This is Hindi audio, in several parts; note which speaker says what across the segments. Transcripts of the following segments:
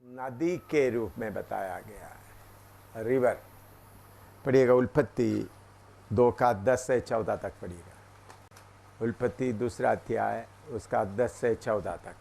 Speaker 1: नदी के रूप में बताया गया है। रिवर पढ़िएगा, उत्पत्ति 2 का 10 से 14 तक पढ़िएगा। उत्पत्ति 2 अध्याय उसका 10 से 14 तक।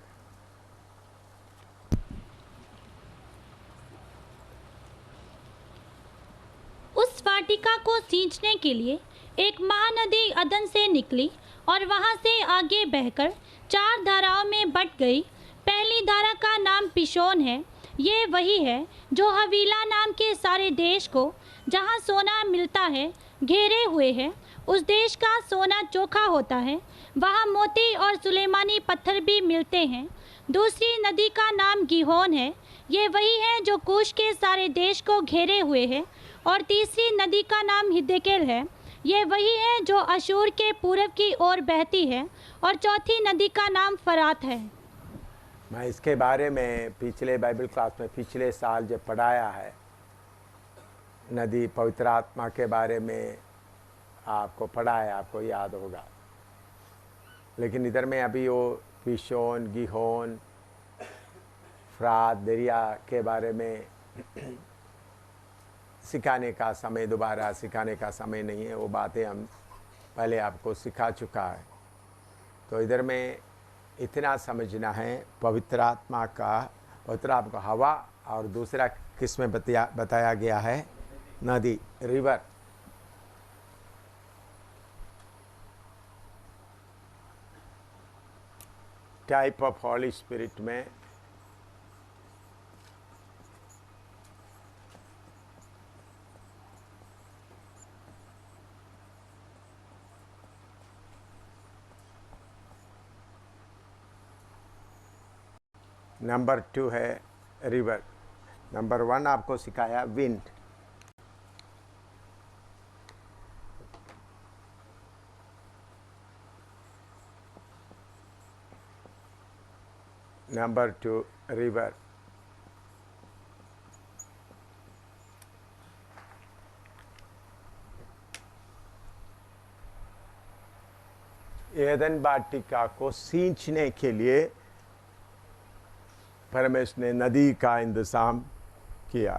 Speaker 2: उस वाटिका को सींचने के लिए एक महानदी अदन से निकली और वहां से आगे बहकर 4 धाराओं में बट गई। पहली धारा का नाम पिशोन है। ये वही है जो हवीला नाम के सारे देश को, जहां सोना मिलता है, घेरे हुए है। उस देश का सोना चोखा होता है, वहां मोती और सुलेमानी पत्थर भी मिलते हैं। दूसरी नदी का नाम गिहोन है। ये वही है जो कूश के सारे देश को घेरे हुए है। और तीसरी नदी का नाम हिद्देकेल है। ये वही है जो अशूर के पूरब की ओर बहती है। और चौथी नदी का नाम फरात है।
Speaker 1: मैं इसके बारे में पिछले बाइबल क्लास में पिछले साल जब पढ़ाया है, नदी पवित्र आत्मा के बारे में आपको पढ़ाया, आपको याद होगा। लेकिन इधर में अभी वो पिशोन, गिहोन, फरात दरिया के बारे में सिखाने का समय, दोबारा सिखाने का समय नहीं है। वो बातें हम पहले आपको सिखा चुका है। तो इधर में इतना समझना है, पवित्र आत्मा का हवा, और दूसरा किस में बताया गया है, नदी, river. Type of holy spirit में नंबर 2 है रिवर। नंबर 1 आपको सिखाया विंड। Number 2 river. एदन वाटिका को सींचने के लिए परमेश्वर ने नदी का इंतजाम किया।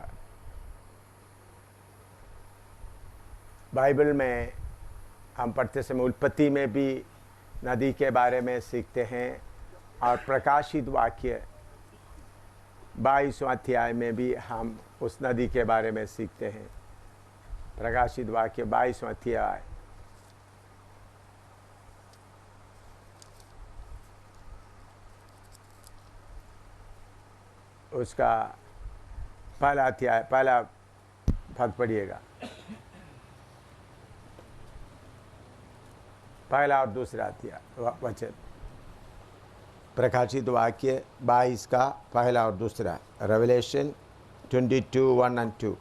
Speaker 1: बाइबल में हम पढ़ते समय उत्पत्ति में भी नदी के बारे में सीखते हैं, और प्रकाशित वाक्य 22वां अध्याय में भी हम उस नदी के बारे में सीखते हैं। प्रकाशित वाक्य 22वां अध्याय उसका पहला अध्याय, पहला भाग पढ़िएगा, पहला और दूसरा अध्याय वचन। प्रकाशित वाक्य 22 का पहला और दूसरा, रेवलेशन 22:1-2।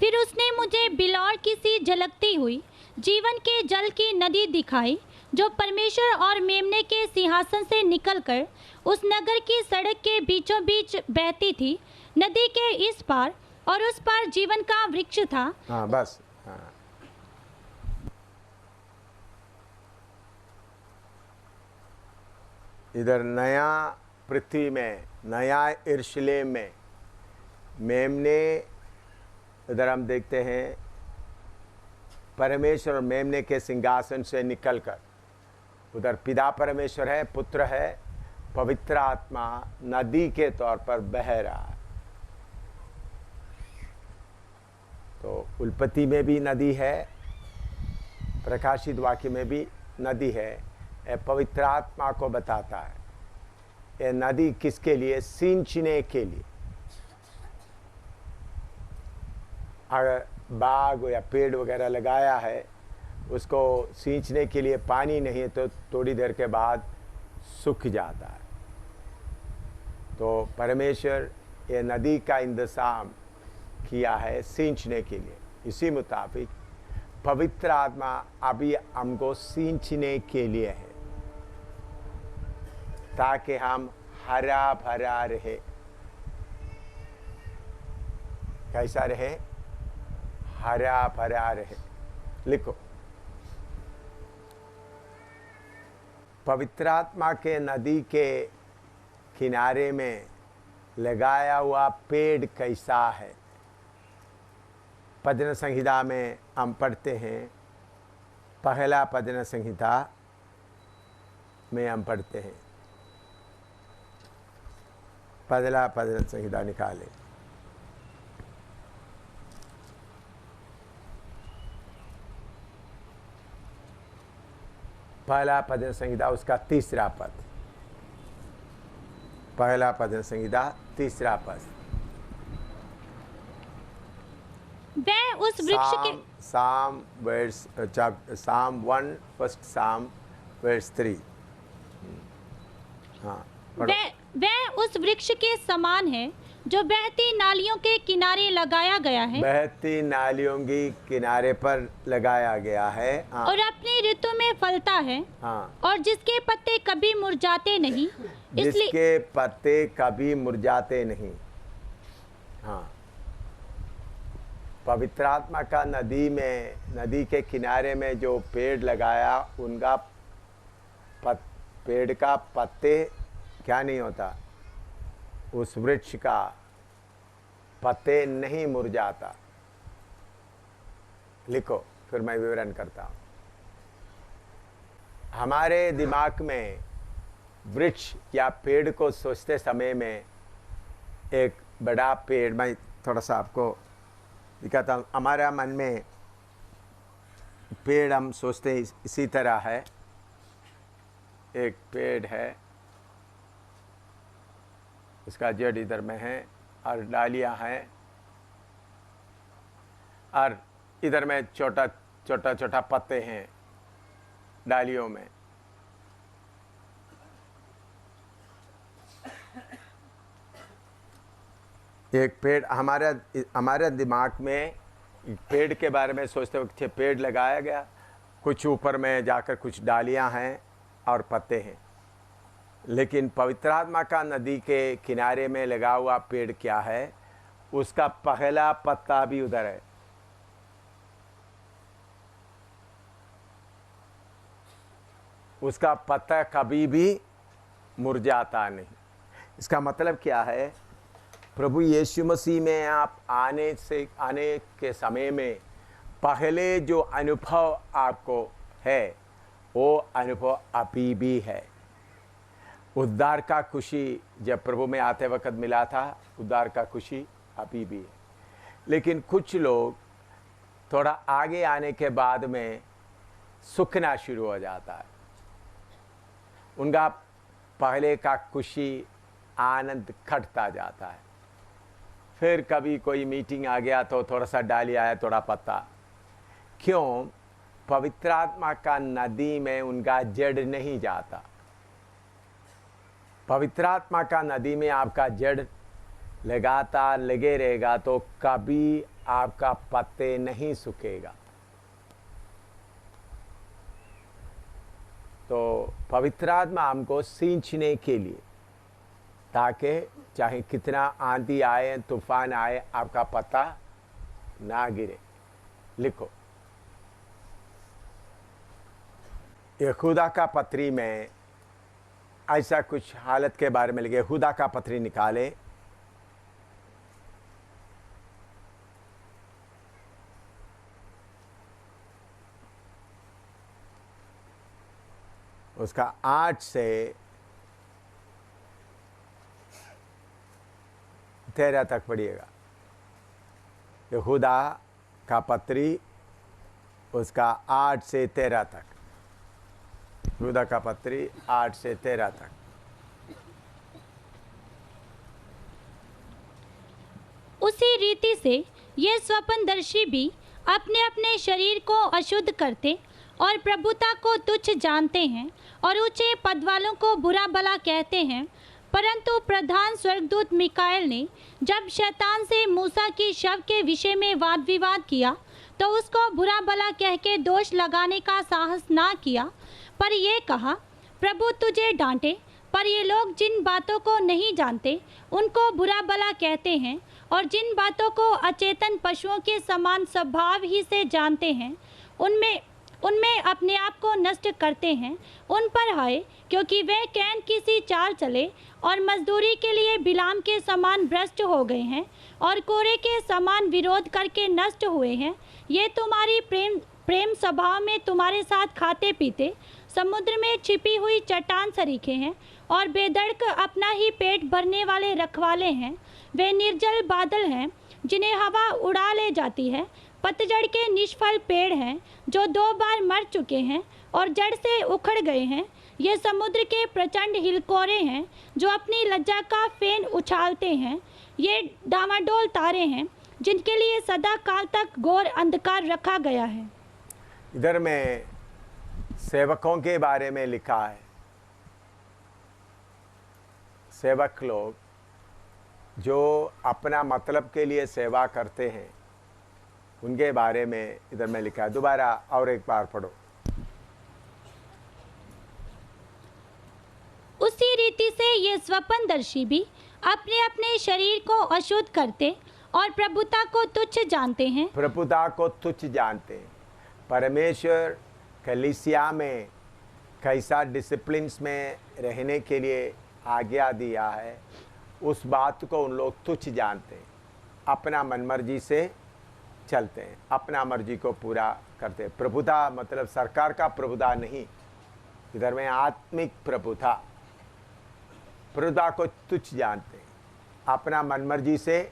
Speaker 2: फिर उसने मुझे बिलौर की सी झलकती हुई जीवन के जल की नदी दिखाई, जो परमेश्वर और मेमने के सिंहासन से निकलकर उस नगर की सड़क के बीचों बीच बहती थी। नदी के इस पार और उस पार जीवन का वृक्ष था।
Speaker 1: हाँ, बस। हाँ, इधर नया पृथ्वी में, नया यरूशलेम में मेमने, इधर हम देखते हैं परमेश्वर और मेमने के सिंहासन से निकलकर, उधर पिता परमेश्वर है, पुत्र है, पवित्र आत्मा नदी के तौर पर बह रहा है। तो उत्पत्ति में भी नदी है, प्रकाशित वाक्य में भी नदी है। यह पवित्र आत्मा को बताता है। यह नदी किसके लिए? सींचने के लिए। अगर बाग या पेड़ वगैरह लगाया है, उसको सींचने के लिए पानी नहीं है तो थोड़ी देर के बाद सूख जाता है। तो परमेश्वर ये नदी का इंतजाम किया है सींचने के लिए। इसी मुताबिक पवित्र आत्मा अभी हमको सींचने के लिए है, ताकि हम हरा भरा रहे। कैसा रहे? हरा भरा रहे। लिखो, पवित्र आत्मा के नदी के किनारे में लगाया हुआ पेड़ कैसा है। पद्म संहिता में हम पढ़ते हैं, पहला पद्म संहिता में हम पढ़ते हैं, पहला पद्म संहिता निकाले। पहला पद्म संहिता उसका तीसरा पद, पहला पद्म संहिता तीसरा पद।
Speaker 2: वह उस वृक्ष के
Speaker 1: साम वर्स साम 1 फर्स्ट साम वर्स 3। हाँ,
Speaker 2: वह उस वृक्ष के समान है जो बहती नालियों के किनारे लगाया गया है,
Speaker 1: बहती नालियों की किनारे पर लगाया गया है। हाँ,
Speaker 2: और अपनी ऋतु में फलता है।
Speaker 1: हाँ,
Speaker 2: और जिसके पत्ते कभी मुरझाते नहीं, इसलिए
Speaker 1: जिसके पत्ते कभी मुरझाते नहीं। हाँ, पवित्र आत्मा का नदी के किनारे में जो पेड़ लगाया, उनका पेड़ का पत्ते क्या नहीं होता, उस वृक्ष का पत्ते नहीं मुरझाता। लिखो, फिर मैं विवरण करता हूं। हमारे दिमाग में वृक्ष या पेड़ को सोचते समय में एक बड़ा पेड़, मैं थोड़ा सा आपको दिखाता हूँ। हमारा मन में पेड़ हम सोचते हैं इसी तरह है। एक पेड़ है, इसका जड़ इधर में है और डालियां हैं, और इधर में छोटा छोटा पत्ते हैं डालियों में। एक पेड़, हमारे दिमाग में पेड़ के बारे में सोचते वक्त पेड़ लगाया गया, कुछ ऊपर में जाकर कुछ डालियां हैं और पत्ते हैं। लेकिन पवित्र आत्मा का नदी के किनारे में लगा हुआ पेड़ क्या है, उसका पहला पत्ता भी उधर है। उसका पत्ता कभी भी मुरझाता नहीं। इसका मतलब क्या है, प्रभु यीशु मसीह में आप आने के समय में पहले जो अनुभव आपको है, वो अनुभव अभी भी है। उद्धार का खुशी जब प्रभु में आते वक्त मिला था, उद्धार का खुशी अभी भी है। लेकिन कुछ लोग थोड़ा आगे आने के बाद में सूखना शुरू हो जाता है। उनका पहले का खुशी आनंद घटता जाता है। फिर कभी कोई मीटिंग आ गया तो थोड़ा सा डाली आया, थोड़ा पत्ता। क्यों? पवित्र आत्मा का नदी में उनका जड़ नहीं जाता। पवित्र आत्मा का नदी में आपका जड़ लगातार लगे रहेगा तो कभी आपका पत्ते नहीं सूखेगा। तो पवित्र आत्मा हमको सींचने के लिए, ताकि चाहे कितना आंधी आए, तूफान आए, आपका पत्ता ना गिरे। लिखो, यहूदा का पत्री में ऐसा कुछ हालत के बारे में लिखे। यहूदा का पत्री निकाले, उसका 8 से 13 तक पढ़िएगा। यहूदा का पत्री उसका 8 से 13 तक। यहूदा का पत्री 8 से 13 तक।
Speaker 2: उसी रीति से ये स्वप्नदर्शी भी अपने अपने शरीर को अशुद्ध करते और प्रभुता को तुच्छ जानते हैं और ऊंचे पद वालों को बुरा भला कहते हैं। परंतु प्रधान स्वर्गदूत मिकाएल ने जब शैतान से मूसा की शव के विषय में वाद विवाद किया तो उसको बुरा भला कह के दोष लगाने का साहस ना किया, पर यह कहा, प्रभु तुझे डांटे, पर ये लोग जिन बातों को नहीं जानते उनको बुरा भला कहते हैं, और जिन बातों को अचेतन पशुओं के समान स्वभाव ही से जानते हैं उनमें अपने आप को नष्ट करते हैं। उन पर हाय, क्योंकि वे कैन की सी चाल चले और मजदूरी के लिए बिलाम के समान भ्रष्ट हो गए हैं और कोरे के समान विरोध करके नष्ट हुए हैं। ये तुम्हारी प्रेम सभाओं में तुम्हारे साथ खाते पीते समुद्र में छिपी हुई चट्टान सरीखे हैं और बेधड़क अपना ही पेट भरने वाले रखवाले हैं। वे निर्जल बादल हैं जिन्हें हवा उड़ा ले जाती है, पतझड़ के निष्फल पेड़ हैं जो 2 बार मर चुके हैं और जड़ से उखड़ गए हैं। ये समुद्र के प्रचंड हिलकोरे हैं जो अपनी लज्जा का फेन उछालते हैं। ये डामाडोल तारे हैं जिनके लिए सदा काल तक घोर अंधकार रखा गया है।
Speaker 1: इधर में सेवकों के बारे में लिखा है। सेवक लोग जो अपना मतलब के लिए सेवा करते हैं उनके बारे में इधर में लिखा है। दोबारा और एक बार पढ़ो।
Speaker 2: उसी रीति से ये स्वप्नदर्शी भी अपने अपने शरीर को अशुद्ध करते और प्रभुता को तुच्छ जानते हैं।
Speaker 1: प्रभुता को तुच्छ जानते हैं। परमेश्वर कलीसिया में कैसा डिसिप्लिन्स में रहने के लिए आज्ञा दिया है, उस बात को उन लोग तुच्छ जानते हैं। अपना मनमर्जी से चलते हैं, अपना मर्जी को पूरा करते हैं। प्रभुता मतलब सरकार का प्रभुता नहीं, इधर में आत्मिक प्रभुता। प्रभुता को तुच्छ जानते हैं, अपना मनमर्जी से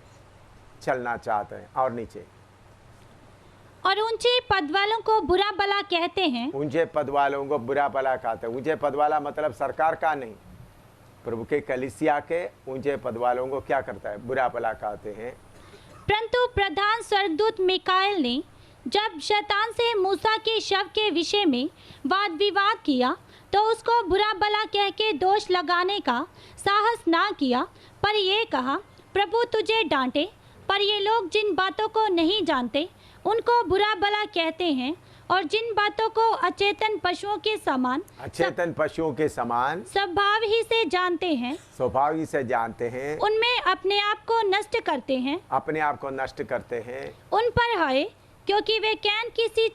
Speaker 1: चलना चाहते हैं। और नीचे,
Speaker 2: और ऊंचे पद वालों को बुरा भला कहते हैं।
Speaker 1: ऊंचे पद वालों को बुरा भला कहते हैं। ऊंचे पद वाला मतलब सरकार का नहीं, प्रभु के कलीसिया के ऊंचे पद वालों को क्या करता है? बुरा भला कहते हैं।
Speaker 2: परंतु प्रधान स्वर्गदूत मिकाएल ने जब शैतान से मूसा के शव के विषय में वाद विवाद किया तो उसको बुरा भला कह के दोष लगाने का साहस ना किया, पर ये कहा, प्रभु तुझे डांटे। पर ये लोग जिन बातों को नहीं जानते उनको बुरा भला कहते हैं, और जिन बातों को अचेतन पशुओं के समान स्वभाव ही से जानते हैं, उनमें अपने आप को नष्ट करते हैं। उन पर हाय, क्योंकि वे कैन की सी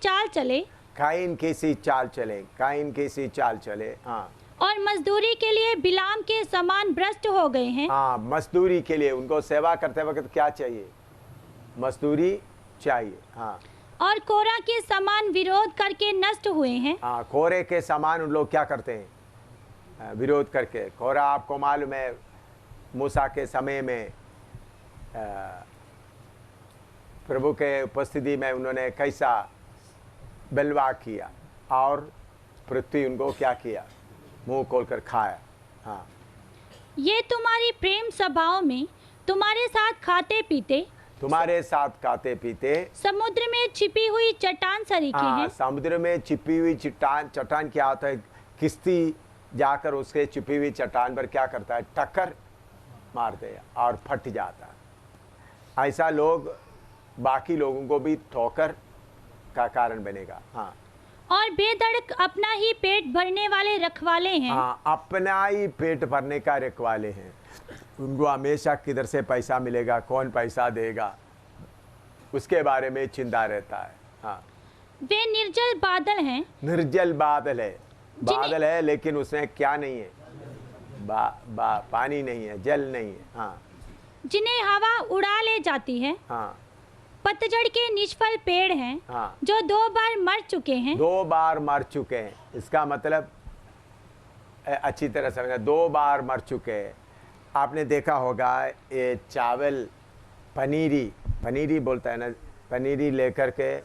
Speaker 2: चाल चले
Speaker 1: हाँ।
Speaker 2: और मजदूरी के लिए बिलाम के समान भ्रष्ट हो गए हैं।
Speaker 1: हाँ, मजदूरी के लिए उनको सेवा करते वक्त क्या चाहिए? मजदूरी चाहिए। हाँ।
Speaker 2: और कोरा के समान विरोध करके नष्ट हुए हैं।
Speaker 1: हाँ, कोरे के समान उन लोग क्या करते हैं? विरोध करके। कोरा आपको मालूम है, मूसा के समय में प्रभु के उपस्थिति में उन्होंने कैसा बलवा किया और पृथ्वी उनको क्या किया? मुंह खोलकर खाया। हाँ।
Speaker 2: ये तुम्हारी प्रेम सभाओं में तुम्हारे साथ खाते पीते समुद्र में छिपी हुई चट्टान सरीखे हैं।
Speaker 1: समुद्र में छिपी हुई चट्टान क्या होता है? किश्ती जाकर उसके छिपी हुई चट्टान पर क्या करता है? टक्कर मारते हैं और फट जाता है। ऐसा लोग बाकी लोगों को भी ठोकर का कारण बनेगा। हाँ।
Speaker 2: और बेधड़क अपना ही पेट भरने वाले रखवाले हैं।
Speaker 1: हाँ, अपना ही पेट भरने का रखवाले हैं। उनको हमेशा किधर से पैसा मिलेगा, कौन पैसा देगा, उसके बारे में चिंता रहता है। हाँ।
Speaker 2: वे निर्जल बादल है,
Speaker 1: लेकिन उसमें क्या नहीं है? पानी नहीं है, जल नहीं है। हाँ।
Speaker 2: जिन्हें हवा उड़ा ले जाती है।
Speaker 1: हाँ।
Speaker 2: पतझड़ के निष्फल पेड़ हैं।
Speaker 1: हाँ।
Speaker 2: जो 2 बार मर चुके हैं। इसका मतलब अच्छी तरह समझना, 2 बार मर चुके हैं। आपने देखा होगा ये चावल पनीरी बोलता है ना, पनीरी लेकर के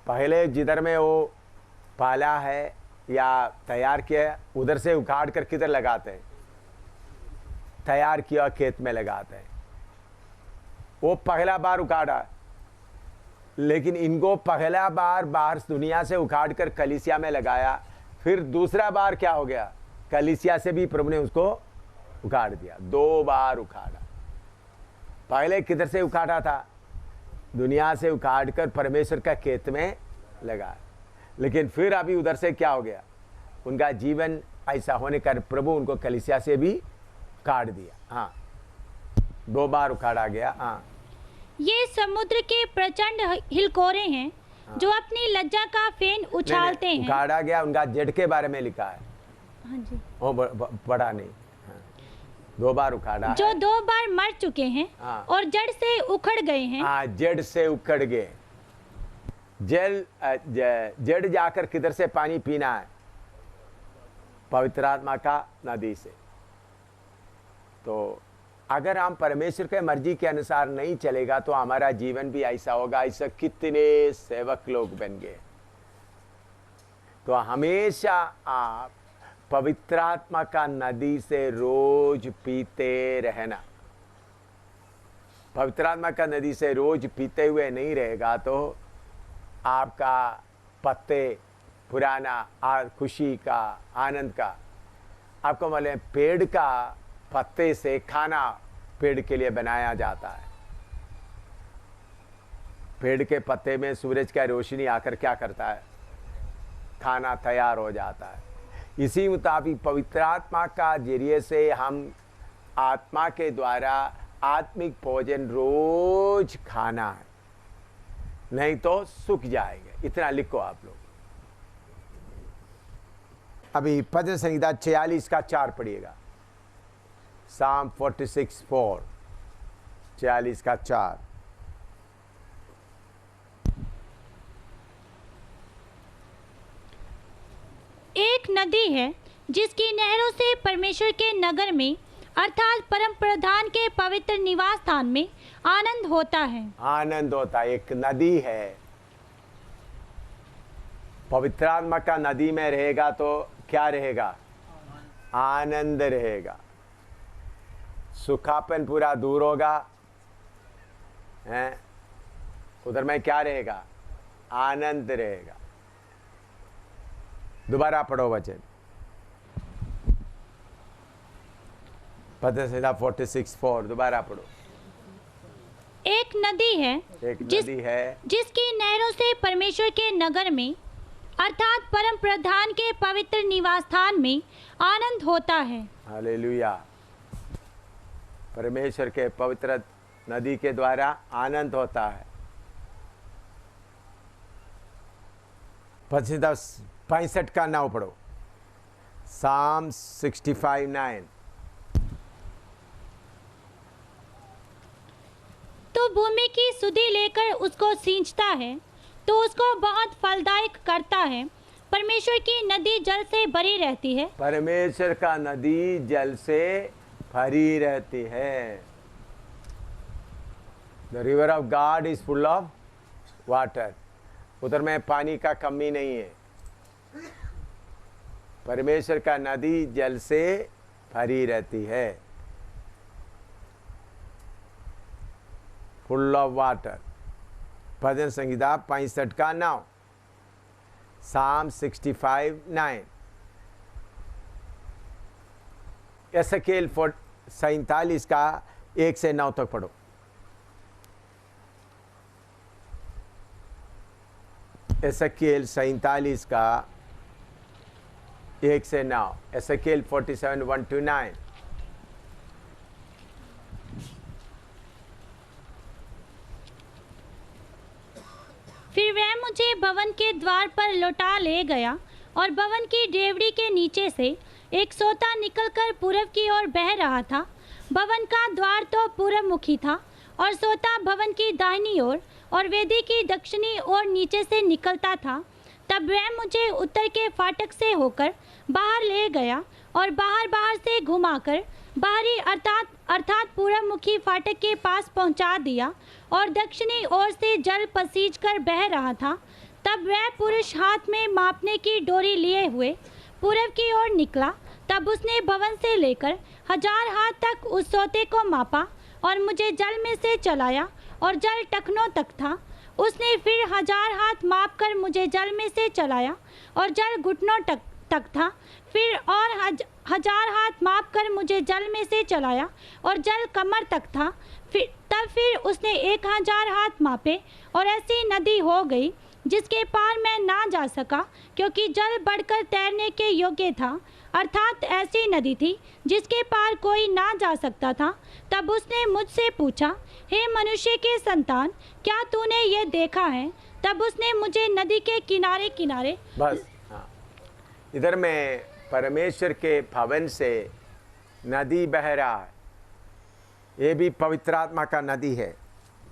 Speaker 2: पहले जिधर में वो पाला है या तैयार किया उधर से उखाड़ कर किधर लगाते हैं? तैयार किया खेत में लगाते हैं। वो पहला बार उखाड़ा, लेकिन इनको पहला बार बाहर दुनिया से उखाड़ कर कलीसिया में लगाया। फिर दूसरा बार क्या हो गया? कलीसिया से भी प्रभु ने उसको उखाड़ दिया। 2 बार उखाड़ा। पहले किधर से उखाड़ा था? दुनिया से उखाड़ कर परमेश्वर का खेत में लगा। लेकिन फिर अभी उधर से क्या हो गया? उनका जीवन ऐसा होने का प्रभु उनको कलीसिया से भी काट दिया। हाँ, 2 बार उखाड़ा गया। हाँ। ये समुद्र के प्रचंड हिलकोरे हैं जो अपनी लज्जा का फेन उछालते हैं।
Speaker 1: उखाड़ा गया, उनका जड़ के बारे में लिखा है।
Speaker 2: हाँ जी,
Speaker 1: वो बड़ा नहीं, हाँ। 2 बार उखाड़ा
Speaker 2: जो
Speaker 1: है।
Speaker 2: 2 बार मर चुके हैं
Speaker 1: हाँ।
Speaker 2: और जड़ से उखड़ गए हैं।
Speaker 1: हाँ, जड़ से उखड़ गए। जड़ जाकर किधर से पानी पीना है? पवित्र आत्मा का नदी से। तो अगर हम परमेश्वर के मर्जी के अनुसार नहीं चलेगा तो हमारा जीवन भी ऐसा होगा। ऐसा कितने सेवक लोग बन गए। तो हमेशा आप पवित्र आत्मा का नदी से रोज पीते रहना। पवित्र आत्मा का नदी से रोज पीते हुए नहीं रहेगा तो आपका पत्ते पुराना खुशी का, आनंद का, आपको मालूम है पेड़ का पत्ते से खाना पेड़ के लिए बनाया जाता है। पेड़ के पत्ते में सूरज का रोशनी आकर क्या करता है? खाना तैयार हो जाता है। इसी मुताबिक पवित्र आत्मा का जरिए से हम आत्मा के द्वारा आत्मिक भोजन रोज खाना है, नहीं तो सूख जाएंगे। इतना लिखो आप लोग। अभी भजन संहिता 46 का 4 पढ़िएगा। Psalm 46:4, 46 का 4।
Speaker 2: एक नदी है जिसकी नहरों से परमेश्वर के नगर में अर्थात परम प्रधान के पवित्र निवास स्थान में आनंद होता है।
Speaker 1: आनंद होता है। एक नदी है, पवित्र आत्मा का नदी में रहेगा तो क्या रहेगा? आनंद रहेगा। सूखापन पूरा दूर होगा, हैं? उधर में क्या रहेगा? आनंद रहेगा। दोबारा पढ़ो वचन। भजन संहिता 46:4 दोबारा पढ़ो।
Speaker 2: एक नदी है, जिसकी नहरों से परमेश्वर के नगर में अर्थात परम प्रधान के पवित्र निवास स्थान में आनंद होता है।
Speaker 1: हालेलुया। परमेश्वर के पवित्र नदी के द्वारा आनंद होता है। भजन 65 का 9 पढ़ो। Psalm 65:9।
Speaker 2: तो भूमि की सुधि लेकर उसको सींचता है तो उसको बहुत फलदायक करता है। परमेश्वर की नदी जल से भरी रहती है।
Speaker 1: परमेश्वर का नदी जल से भरी रहती है। The river of God is full of water. उधर में पानी का कमी नहीं है। परमेश्वर का नदी जल से भरी रहती है। Full of water. भजन संहिता 65 का 9। Psalm 65:9। एसकेल 47 का 1 से 9 तक पढ़ो। एसकेल 47 का 1 से 9। एसकेल 47 1 to 9।
Speaker 2: फिर वह मुझे भवन के द्वार पर लौटा ले गया और भवन की डेवड़ी के नीचे से एक सोता निकलकर पूरब की ओर बह रहा था। भवन का द्वार तो पूरब मुखी था और सोता भवन की दाहिनी ओर और वेदी की दक्षिणी ओर नीचे से निकलता था। तब वह मुझे उत्तर के फाटक से होकर बाहर ले गया और बाहर से घुमाकर बाहरी अर्थात पूरब मुखी फाटक के पास पहुंचा दिया और दक्षिणी ओर से जल पसीज कर बह रहा था। तब वह पुरुष हाथ में मापने की डोरी लिए हुए पूरब की ओर निकला। तब उसने भवन से लेकर 1000 हाथ तक उस सोते को मापा और मुझे जल में से चलाया और जल टखनों तक था। उसने फिर 1000 हाथ माप कर मुझे जल में से चलाया और जल घुटनों तक था। फिर और 1000 हाथ माप कर मुझे जल में से चलाया और जल कमर तक था। फिर उसने 1000 हाथ मापे और ऐसी नदी हो गई जिसके पार मैं ना जा सका, क्योंकि जल बढ़कर तैरने के योग्य था। अर्थात ऐसी नदी थी जिसके पार कोई ना जा सकता था। तब उसने मुझसे पूछा, हे मनुष्य के संतान, क्या तूने ये देखा है? तब उसने मुझे नदी के किनारे किनारे
Speaker 1: बस हाँ, इधर में परमेश्वर के भवन से नदी बह रहा है। ये भी पवित्र आत्मा का नदी है।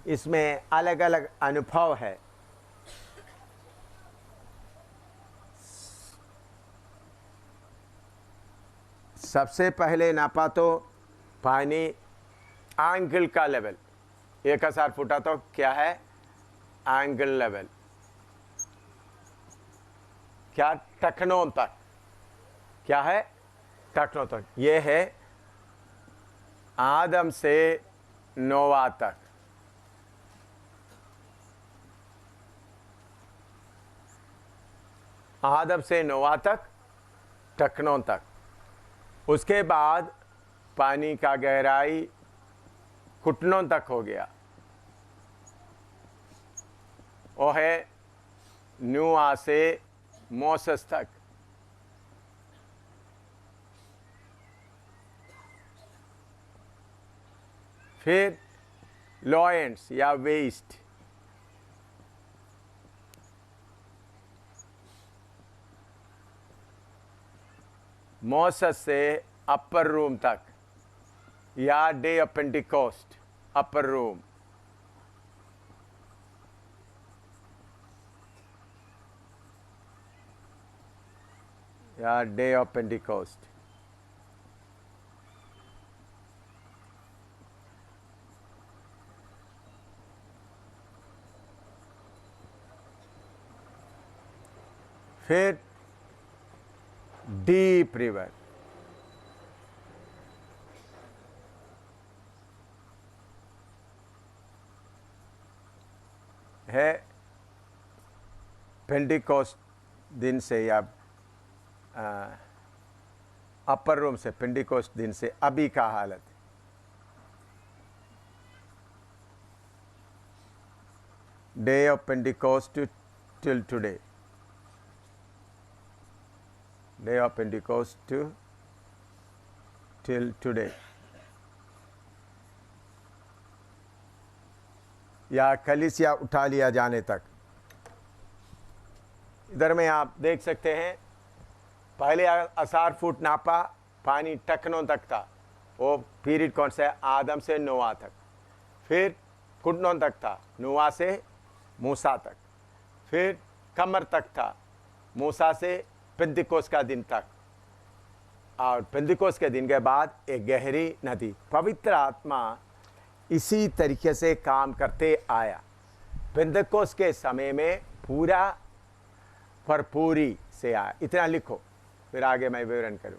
Speaker 1: इसमें अलग अलग अनुभव है। सबसे पहले नापा तो पानी एंगल का लेवल 1000 फुटा तो क्या है एंगल लेवल, क्या टखनों तक, क्या है टखनों तक। ये है आदम से नोवा तक। आदम से नोवा तक टखनों तक। उसके बाद पानी का गहराई घुटनों तक हो गया। वो है नूआ से मोसेस तक। फिर लॉयंस या वेस्ट, मोसेस से अपर रूम तक या day of Pentecost upper room. या डे ऑफ पेंटिकोस्ट। फिर डीप रिवर, है पेंटिकोस्ट दिन से या अपर रूम से पेंटिकोस्ट दिन से अभी का हालत। Day of Pentecost till today, day of Pentecost till today, या कलीसिया उठा लिया जाने तक। इधर में आप देख सकते हैं पहले 1000 फुट नापा, पानी टखनों तक था। वो पीरियड कौन सा है? आदम से नोआ तक। फिर घुटनों तक था, नोआ से मूसा तक। फिर कमर तक था, मूसा से पेंतिकोस्त का दिन तक। और पेंतिकोस्त के दिन के बाद एक गहरी नदी। पवित्र आत्मा इसी तरीके से काम करते आया। पेंतिकोस्त के समय में पूरा भरपूरी से आया। इतना लिखो, फिर आगे मैं विवरण करूं।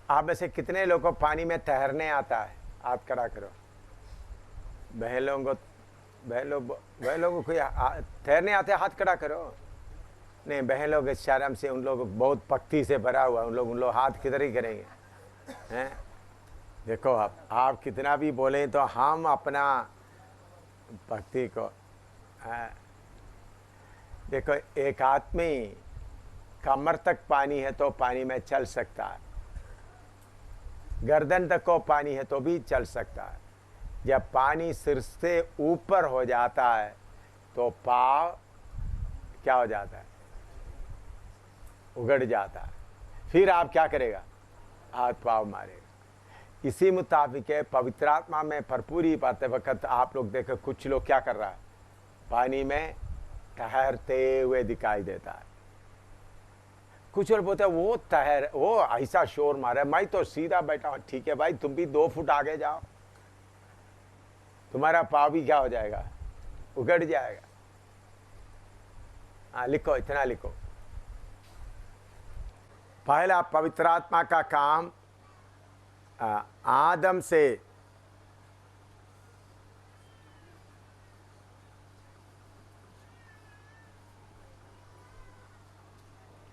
Speaker 1: आप में से कितने लोगों को पानी में तैरने आता है? हाथ खड़ा करो। बहन लोगों को तैरने आते, हाथ खड़ा करो। नहीं, बहन लोग शर्म से, उन लोग बहुत भक्ति से भरा हुआ, उन लोग हाथ किधर ही करेंगे हैं? देखो, आप कितना भी बोले तो हम अपना भक्ति को देखो। एक आदमी कमर तक पानी है तो पानी में चल सकता है, गर्दन तक को पानी है तो भी चल सकता है। जब पानी सिर से ऊपर हो जाता है तो पाँव क्या हो जाता है? उगड़ जाता है। फिर आप क्या करेगा? हाथ पाँव मारेगा। इसी मुताबिक है, पवित्र आत्मा में भरपूरी पाते वक्त आप लोग देखो कुछ लोग क्या कर रहा है, पानी में ठहरते हुए दिखाई देता है। कुछ लोग बोलते हैं वो ऐसा शोर मारा है, मैं तो सीधा बैठा हूं। ठीक है भाई, तुम भी 2 फुट आगे जाओ, तुम्हारा पाँव भी क्या हो जाएगा? उगड़ जाएगा। हाँ, लिखो, इतना लिखो। पहला पवित्र आत्मा का काम आदम से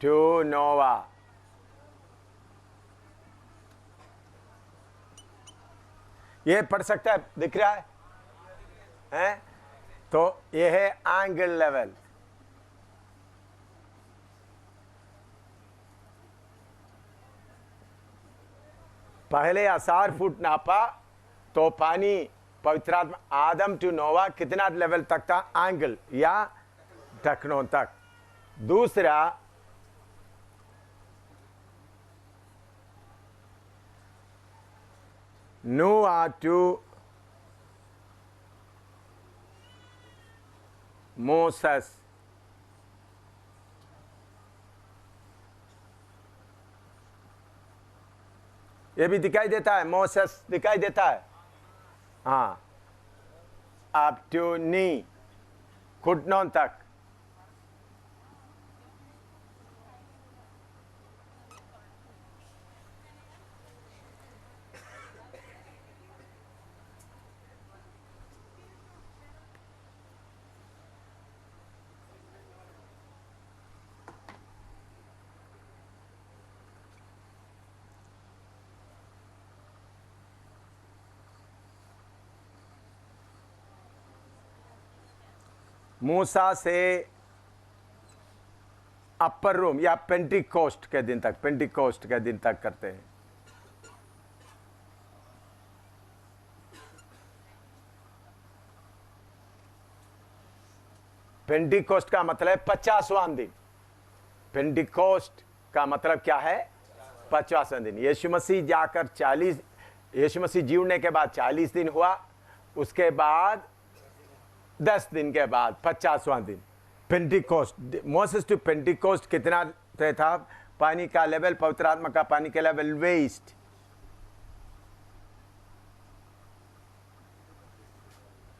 Speaker 1: टू नोवा, ये पढ़ सकता है? दिख रहा है? हैं? तो ये है एंगल लेवल। पहले 1000 फुट नापा तो पानी पवित्र आत्मा आदम टू नोवा कितना लेवल तक था? एंगल या ढकनों तक। दूसरा, नोआ टू मोसेस, ये भी दिखाई देता है, मोसेस दिखाई देता है। हाँ, अप टू नी, घुटनों तक। मूसा से अपर रूम या पेंटिकोस्ट के दिन तक, पेंटिकोस्ट के दिन तक करते हैं। पेंटिकोस्ट का मतलब है 50वां दिन। पेंटिकोस्ट का मतलब क्या है? 50वां दिन। यीशु मसीह जाकर 40, यीशु मसीह जीवने के बाद 40 दिन हुआ, उसके बाद 10 दिन के बाद 50वां दिन पेंटिकोस्ट। मोसेस टू पेंटिकोस्ट कितना था? पानी का लेवल, पवित्र आत्मा का पानी का लेवल वेस्ट,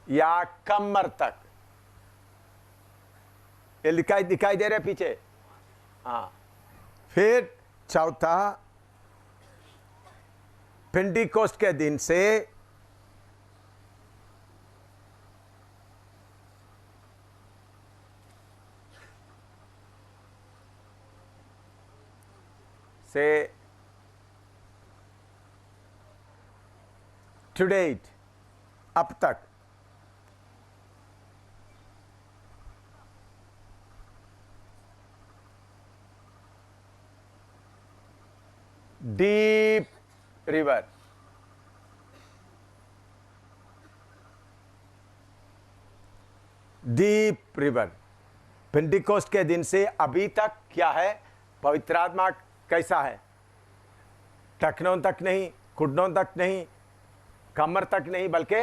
Speaker 1: या कमर तक। ये दिखाई दे रहे पीछे? हाँ। फिर चौथा, पेंटिकोस्ट के दिन से टू डेट, अब तक deep river, deep river. Pentecost के दिन से अभी तक क्या है? पवित्र आत्मा कैसा है? टखनों तक नहीं, घुटनों तक नहीं, कमर तक नहीं, बल्कि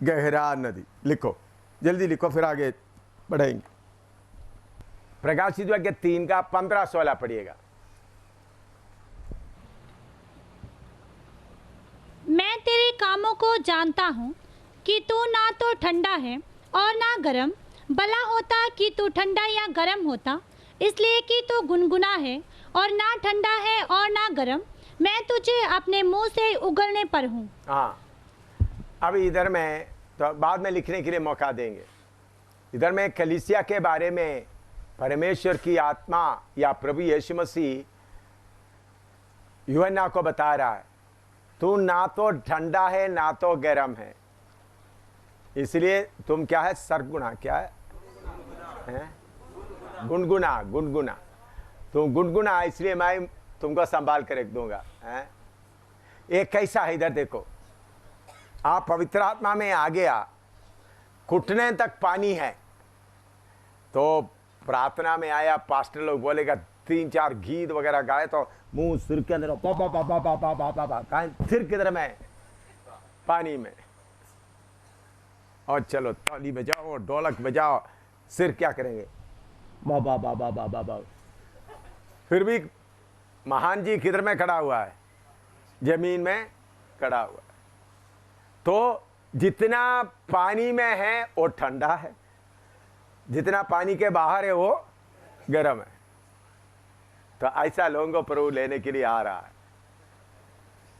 Speaker 1: गहरा नदी। लिखो, जल्दी लिखो, फिर आगे बढ़ेंगे। प्रकाशित वाक्य 3 का 15-16 पढ़िएगा।
Speaker 2: मैं तेरे कामों को जानता हूँ कि तू ना तो ठंडा है और ना गर्म। भला होता कि तू ठंडा या गर्म होता, इसलिए कि तू गुनगुना है और ना ठंडा है और ना गर्म। मैं तुझे अपने मुंह से उगलने पर हूँ।
Speaker 1: हाँ, अब इधर में तो बाद में लिखने के लिए मौका देंगे। इधर में कलीसिया के बारे में परमेश्वर की आत्मा या प्रभु यीशु मसीह यूहन्ना को बता रहा है, तू ना तो ठंडा है ना तो गर्म है, इसलिए तुम क्या है? सरगुना, क्या है? गुनगुना, गुनगुना। तुम गुनगुना, इसलिए मैं तुमको संभाल कर रख दूंगा। एक कैसा है? इधर देखो, आप पवित्र आत्मा में आ गया, घुटने तक पानी है, तो प्रार्थना में आया, पास्टर लोग बोलेगा 3-4 गीत वगैरह गाए तो मुंह सिर के अंदर सिर किधर में? पानी में। और चलो ताली बजाओ, ढोलक बजाओ, सिर क्या करेंगे? बाबा बाबा बाबा बाबा। फिर भी महान जी किधर में खड़ा हुआ है? जमीन में खड़ा हुआ है। तो जितना पानी में है वो ठंडा है, जितना पानी के बाहर है वो गर्म है। तो ऐसा लोगों को प्रभु लेने के लिए आ रहा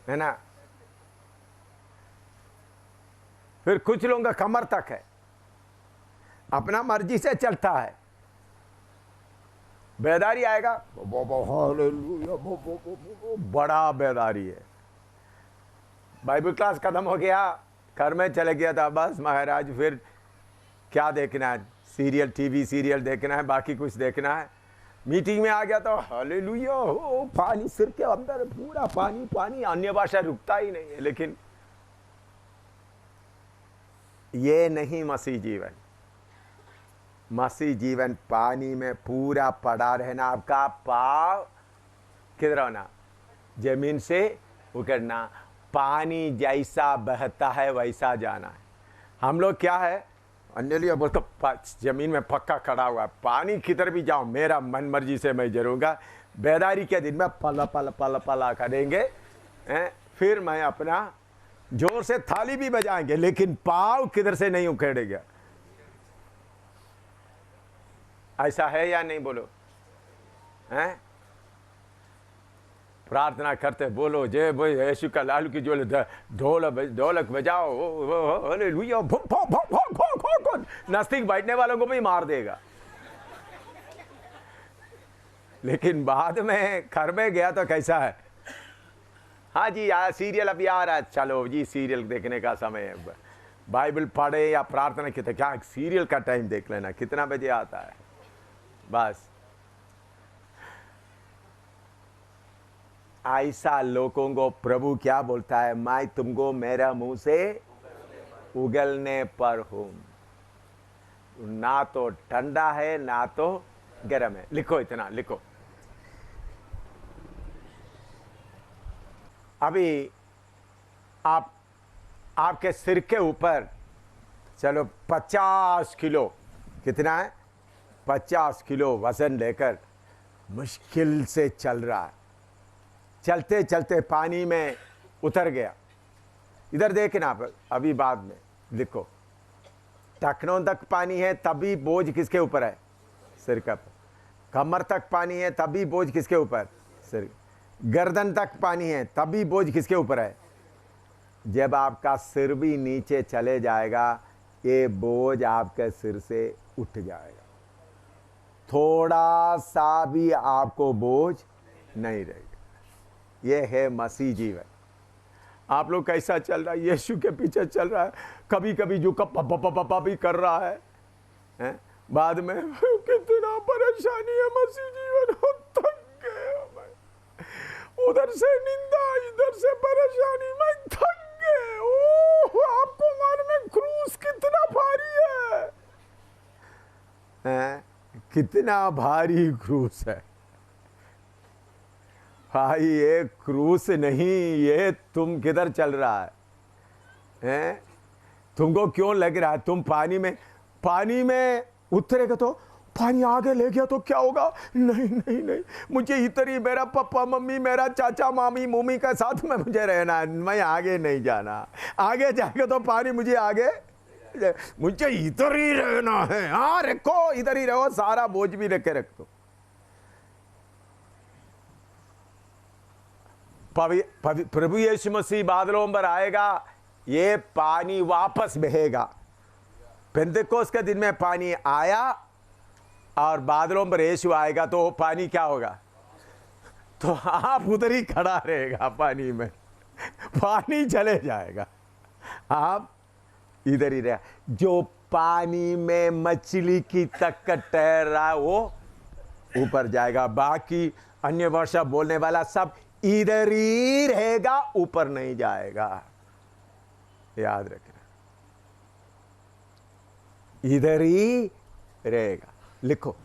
Speaker 1: है ना। फिर कुछ लोगों का कमर तक है, अपना मर्जी से चलता है। बेदारी आएगा, बड़ा बेदारी है। बाइबल क्लास खत्म हो गया, घर में चले गया था, बस महाराज फिर क्या देखना है? सीरियल, टीवी सीरियल देखना है, बाकी कुछ देखना है। मीटिंग में आ गया तो हालेलुया, हो पानी सिर के अंदर पूरा पानी पानी, अन्य भाषा रुकता ही नहीं है। लेकिन ये नहीं मसीह जीवन। मसीह जीवन पानी में पूरा पड़ा रहना, आपका पाव किधर होना, जमीन से उकड़ना, पानी जैसा बहता है वैसा जाना है। हम लोग क्या है, अन्य लिए बोलते जमीन में पक्का खड़ा हुआ, पानी किधर भी जाओ मेरा मन मर्जी से मैं जरूंगा, बेदारी के दिन में पला पला पला पला करेंगे, फिर मैं अपना जोर से थाली भी बजाएंगे, लेकिन पाव किधर से नहीं उखेड़ेगा। ऐसा है या नहीं, बोलो हैं? प्रार्थना करते बोलो जय भाई यीशु का लालू की जो ढोलक बजाओ, हालेलुया, नास्तिक बैठने वालों को भी मार देगा। लेकिन बाद में घर में गया तो कैसा है, हाँ जी यार सीरियल अभी आ रहा है, चलो जी सीरियल देखने का समय है, बाइबल पढ़े या प्रार्थना की, तो क्या सीरियल का टाइम देख लेना कितना बजे आता है, बस। ऐसा लोगों को प्रभु क्या बोलता है, मैं तुमको मेरा मुंह से उगलने पर हूं, ना तो ठंडा है ना तो गर्म है। लिखो, इतना लिखो। अभी आपके सिर के ऊपर चलो 50 किलो, कितना है, 50 किलो वजन लेकर मुश्किल से चल रहा है, चलते चलते पानी में उतर गया। इधर देखना आप, अभी बाद में लिखो, टखनों तक पानी है तभी बोझ किसके ऊपर है, सिर का। कमर तक पानी है तभी बोझ किसके ऊपर, सिर। गर्दन तक पानी है तभी बोझ किसके ऊपर है। जब आपका सिर भी नीचे चले जाएगा, ये बोझ आपके सिर से उठ जाएगा, थोड़ा सा भी आपको बोझ नहीं रहेगा। ये है मसीह जीवन। आप लोग कैसा चल रहा है, यीशु के पीछे चल रहा है, कभी कभी जो पापा भी कर रहा है, बाद में कितना परेशानी है मसीह जीवन, थक गए, उधर से निंदा इधर से परेशानी, मैं थक गए। ओह, आपको मालूम है क्रूस कितना भारी है, कितना भारी क्रूस है भाई। ये क्रूस नहीं, ये तुम किधर चल रहा है? तुमको क्यों लग रहा है तुम पानी में उतरेगा तो पानी आगे ले गया तो क्या होगा? नहीं नहीं नहीं, मुझे इधर ही मेरा पापा मम्मी मेरा चाचा मामी मम्मी के साथ में मुझे रहना है, मैं आगे नहीं जाना। आगे जाएगा तो पानी मुझे आगे, मुझे इधर ही रहना है। हाँ रखो, इधर ही रहो, सारा बोझ भी रख के रख दो। प्रभु यीशु मसीह बादलों पर आएगा, ये पानी वापस बहेगा। पेंतेकोस्त के दिन में पानी आया और बादलों पर यीशु आएगा तो पानी क्या होगा? तो आप उधर ही खड़ा रहेगा पानी में, पानी चले जाएगा, आप इधर ही रहे। जो पानी में मछली की तक तैर रहा है वो ऊपर जाएगा, बाकी अन्य भाषा बोलने वाला सब इधर ही रहेगा, ऊपर नहीं जाएगा। याद रखना, इधर ही रहेगा। लिखो,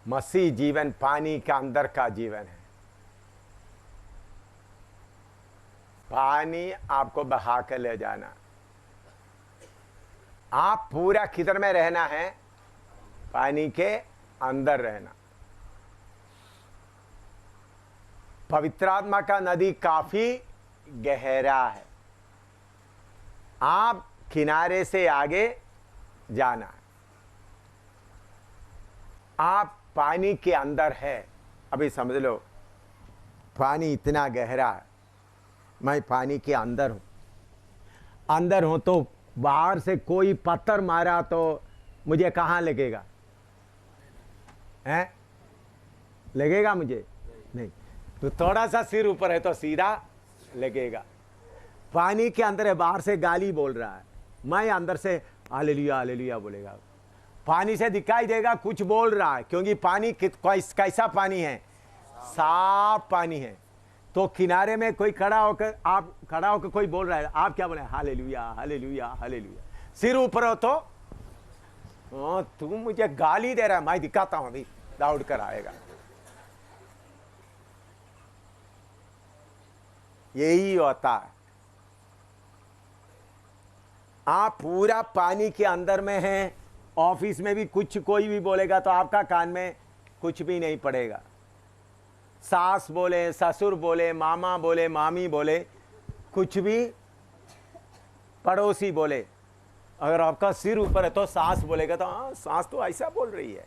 Speaker 1: मसीह जीवन पानी के अंदर का जीवन है। पानी आपको बहा कर ले जाना। आप पूरा किधर में रहना है? पानी के अंदर रहना। पवित्र आत्मा का नदी काफी गहरा है, आप किनारे से आगे जाना है। आप पानी के अंदर है। अभी समझ लो, पानी इतना गहरा है, मैं पानी के अंदर हूं तो बाहर से कोई पत्थर मारा तो मुझे कहां लगेगा? हैं? लगेगा मुझे? नहीं। तो थोड़ा सा सिर ऊपर है तो सीधा लगेगा। पानी के अंदर है, बाहर से गाली बोल रहा है, मैं अंदर से हालेलुया हालेलुया बोलेगा। पानी से दिखाई देगा कुछ बोल रहा है, क्योंकि पानी कैसा पानी है? साफ पानी है। तो किनारे में कोई खड़ा होकर, आप खड़ा होकर कोई बोल रहा है, आप क्या बोले? Hallelujah hallelujah hallelujah. सिर ऊपर हो तो तू मुझे गाली दे रहा है, मैं दिखाता हूं अभी, दौड़ कर आएगा। यही होता है। आप पूरा पानी के अंदर में हैं, ऑफिस में भी कुछ कोई भी बोलेगा तो आपका कान में कुछ भी नहीं पड़ेगा। सास बोले, ससुर बोले, मामा बोले, मामी बोले, कुछ भी, पड़ोसी बोले, अगर आपका सिर ऊपर है तो सास बोलेगा तो हाँ सास तो ऐसा बोल रही है,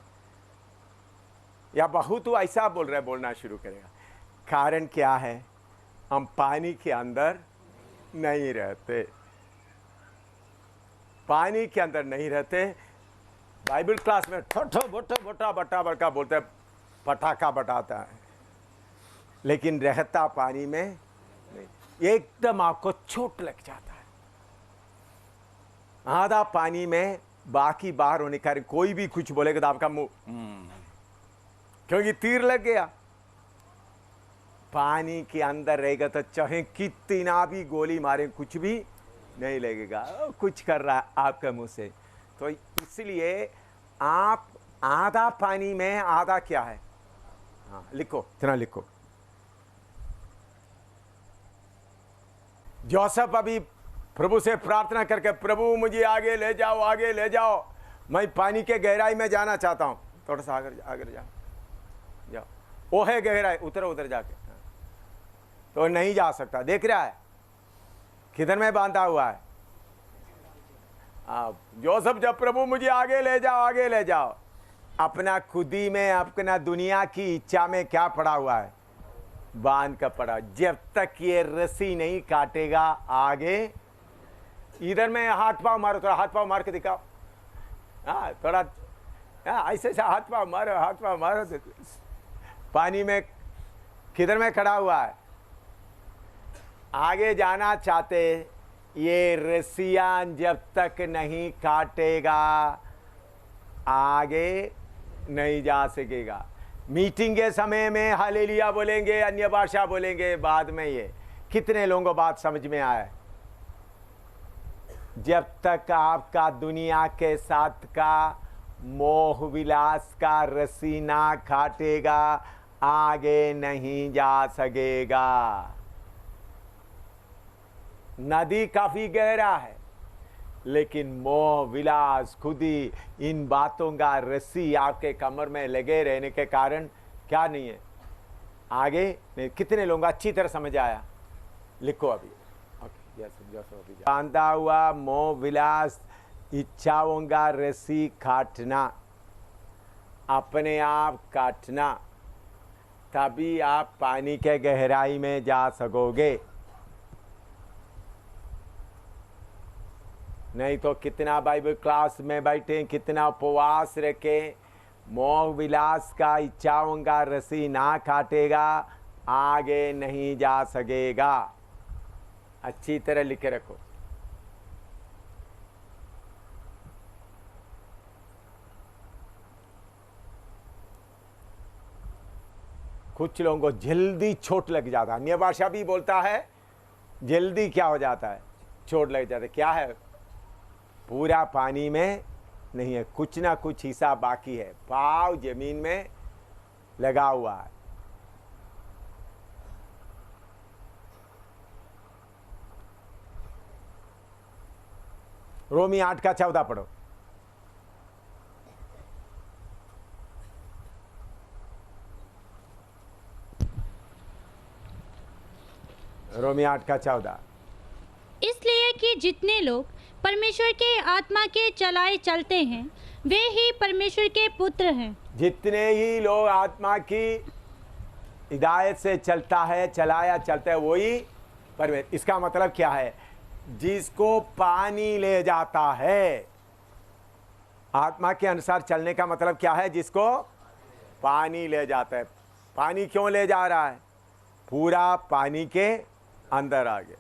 Speaker 1: या बहू तो ऐसा बोल रहा है, बोलना शुरू करेगा। कारण क्या है? हम पानी के अंदर नहीं रहते, पानी के अंदर नहीं रहते। बाइबल क्लास में ठोठो बोटो बोटा बटा बड़का बोलते हैं, पटाखा बटाता है, लेकिन रहता पानी में नहीं। एकदम आपको चोट लग जाता है। आधा पानी में बाकी बाहर होने का, कोई भी कुछ बोलेगा तो आपका मुंह क्योंकि तीर लग गया। पानी के अंदर रहेगा तो चाहे कितना भी गोली मारे कुछ भी नहीं लगेगा, कुछ कर रहा है आपके मुंह से। तो इसलिए आप आधा पानी में, आधा क्या है? हाँ लिखो, इतना लिखो। जोसेफ अभी प्रभु से प्रार्थना करके, प्रभु मुझे आगे ले जाओ, आगे ले जाओ, मैं पानी के गहराई में जाना चाहता हूं। थोड़ा सा आगे जाओ, जाओ, वो है गहराई, उतरो उधर जाके। तो नहीं जा सकता, देख रहा है किधर में बांधा हुआ है। जोसेफ जब प्रभु मुझे आगे ले जाओ, आगे ले जाओ, अपना खुदी में, अपना दुनिया की इच्छा में क्या पड़ा हुआ है? बांध का पड़ा। जब तक ये रस्सी नहीं काटेगा आगे, इधर में हाथ पांव मारो, थोड़ा हाथ पांव मार के दिखाओ। हाँ थोड़ा ऐसे से हाथ पांव मारो, हाथ पांव मारो। पानी में किधर में खड़ा हुआ है? आगे जाना चाहते, ये रस्सियां जब तक नहीं काटेगा आगे नहीं जा सकेगा। मीटिंग के समय में हालेलुया बोलेंगे, अन्य भाषा बोलेंगे, बाद में ये कितने लोगों को बात समझ में आए? जब तक आपका दुनिया के साथ का मोह विलास का रस्सी ना काटेगा आगे नहीं जा सकेगा। नदी काफी गहरा है, लेकिन मोह विलास खुदी इन बातों का रस्सी आपके कमर में लगे रहने के कारण क्या नहीं है आगे। कितने लोगों को अच्छी तरह समझ आया? लिखो अभी। बांधा हुआ मोह विलास इच्छाओं का रस्सी काटना, अपने आप काटना, तभी आप पानी के गहराई में जा सकोगे। नहीं तो कितना बाइबल क्लास में बैठे, कितना उपवास रखे, मोह विलास का इच्छाओं का रस्सी ना काटेगा आगे नहीं जा सकेगा। अच्छी तरह लिखे रखो। कुछ लोगों को जल्दी चोट लग जाता है, अन्य भाषा भी बोलता है, जल्दी क्या हो जाता है? चोट लग जाता है। क्या है? पूरा पानी में नहीं है, कुछ ना कुछ हिस्सा बाकी है, पाँव जमीन में लगा हुआ है। रोमी 8:14 पढ़ो। रोमी 8:14।
Speaker 2: इसलिए कि जितने लोग परमेश्वर के आत्मा के चलाए चलते हैं वे ही परमेश्वर के पुत्र हैं।
Speaker 1: जितने ही लोग आत्मा की हिदायत से चलता है, चलाया चलता है, वही परमेश्वर। इसका मतलब क्या है? जिसको पानी ले जाता है। आत्मा के अनुसार चलने का मतलब क्या है? जिसको पानी ले जाता है। पानी क्यों ले जा रहा है? पूरा पानी के अंदर आ गया।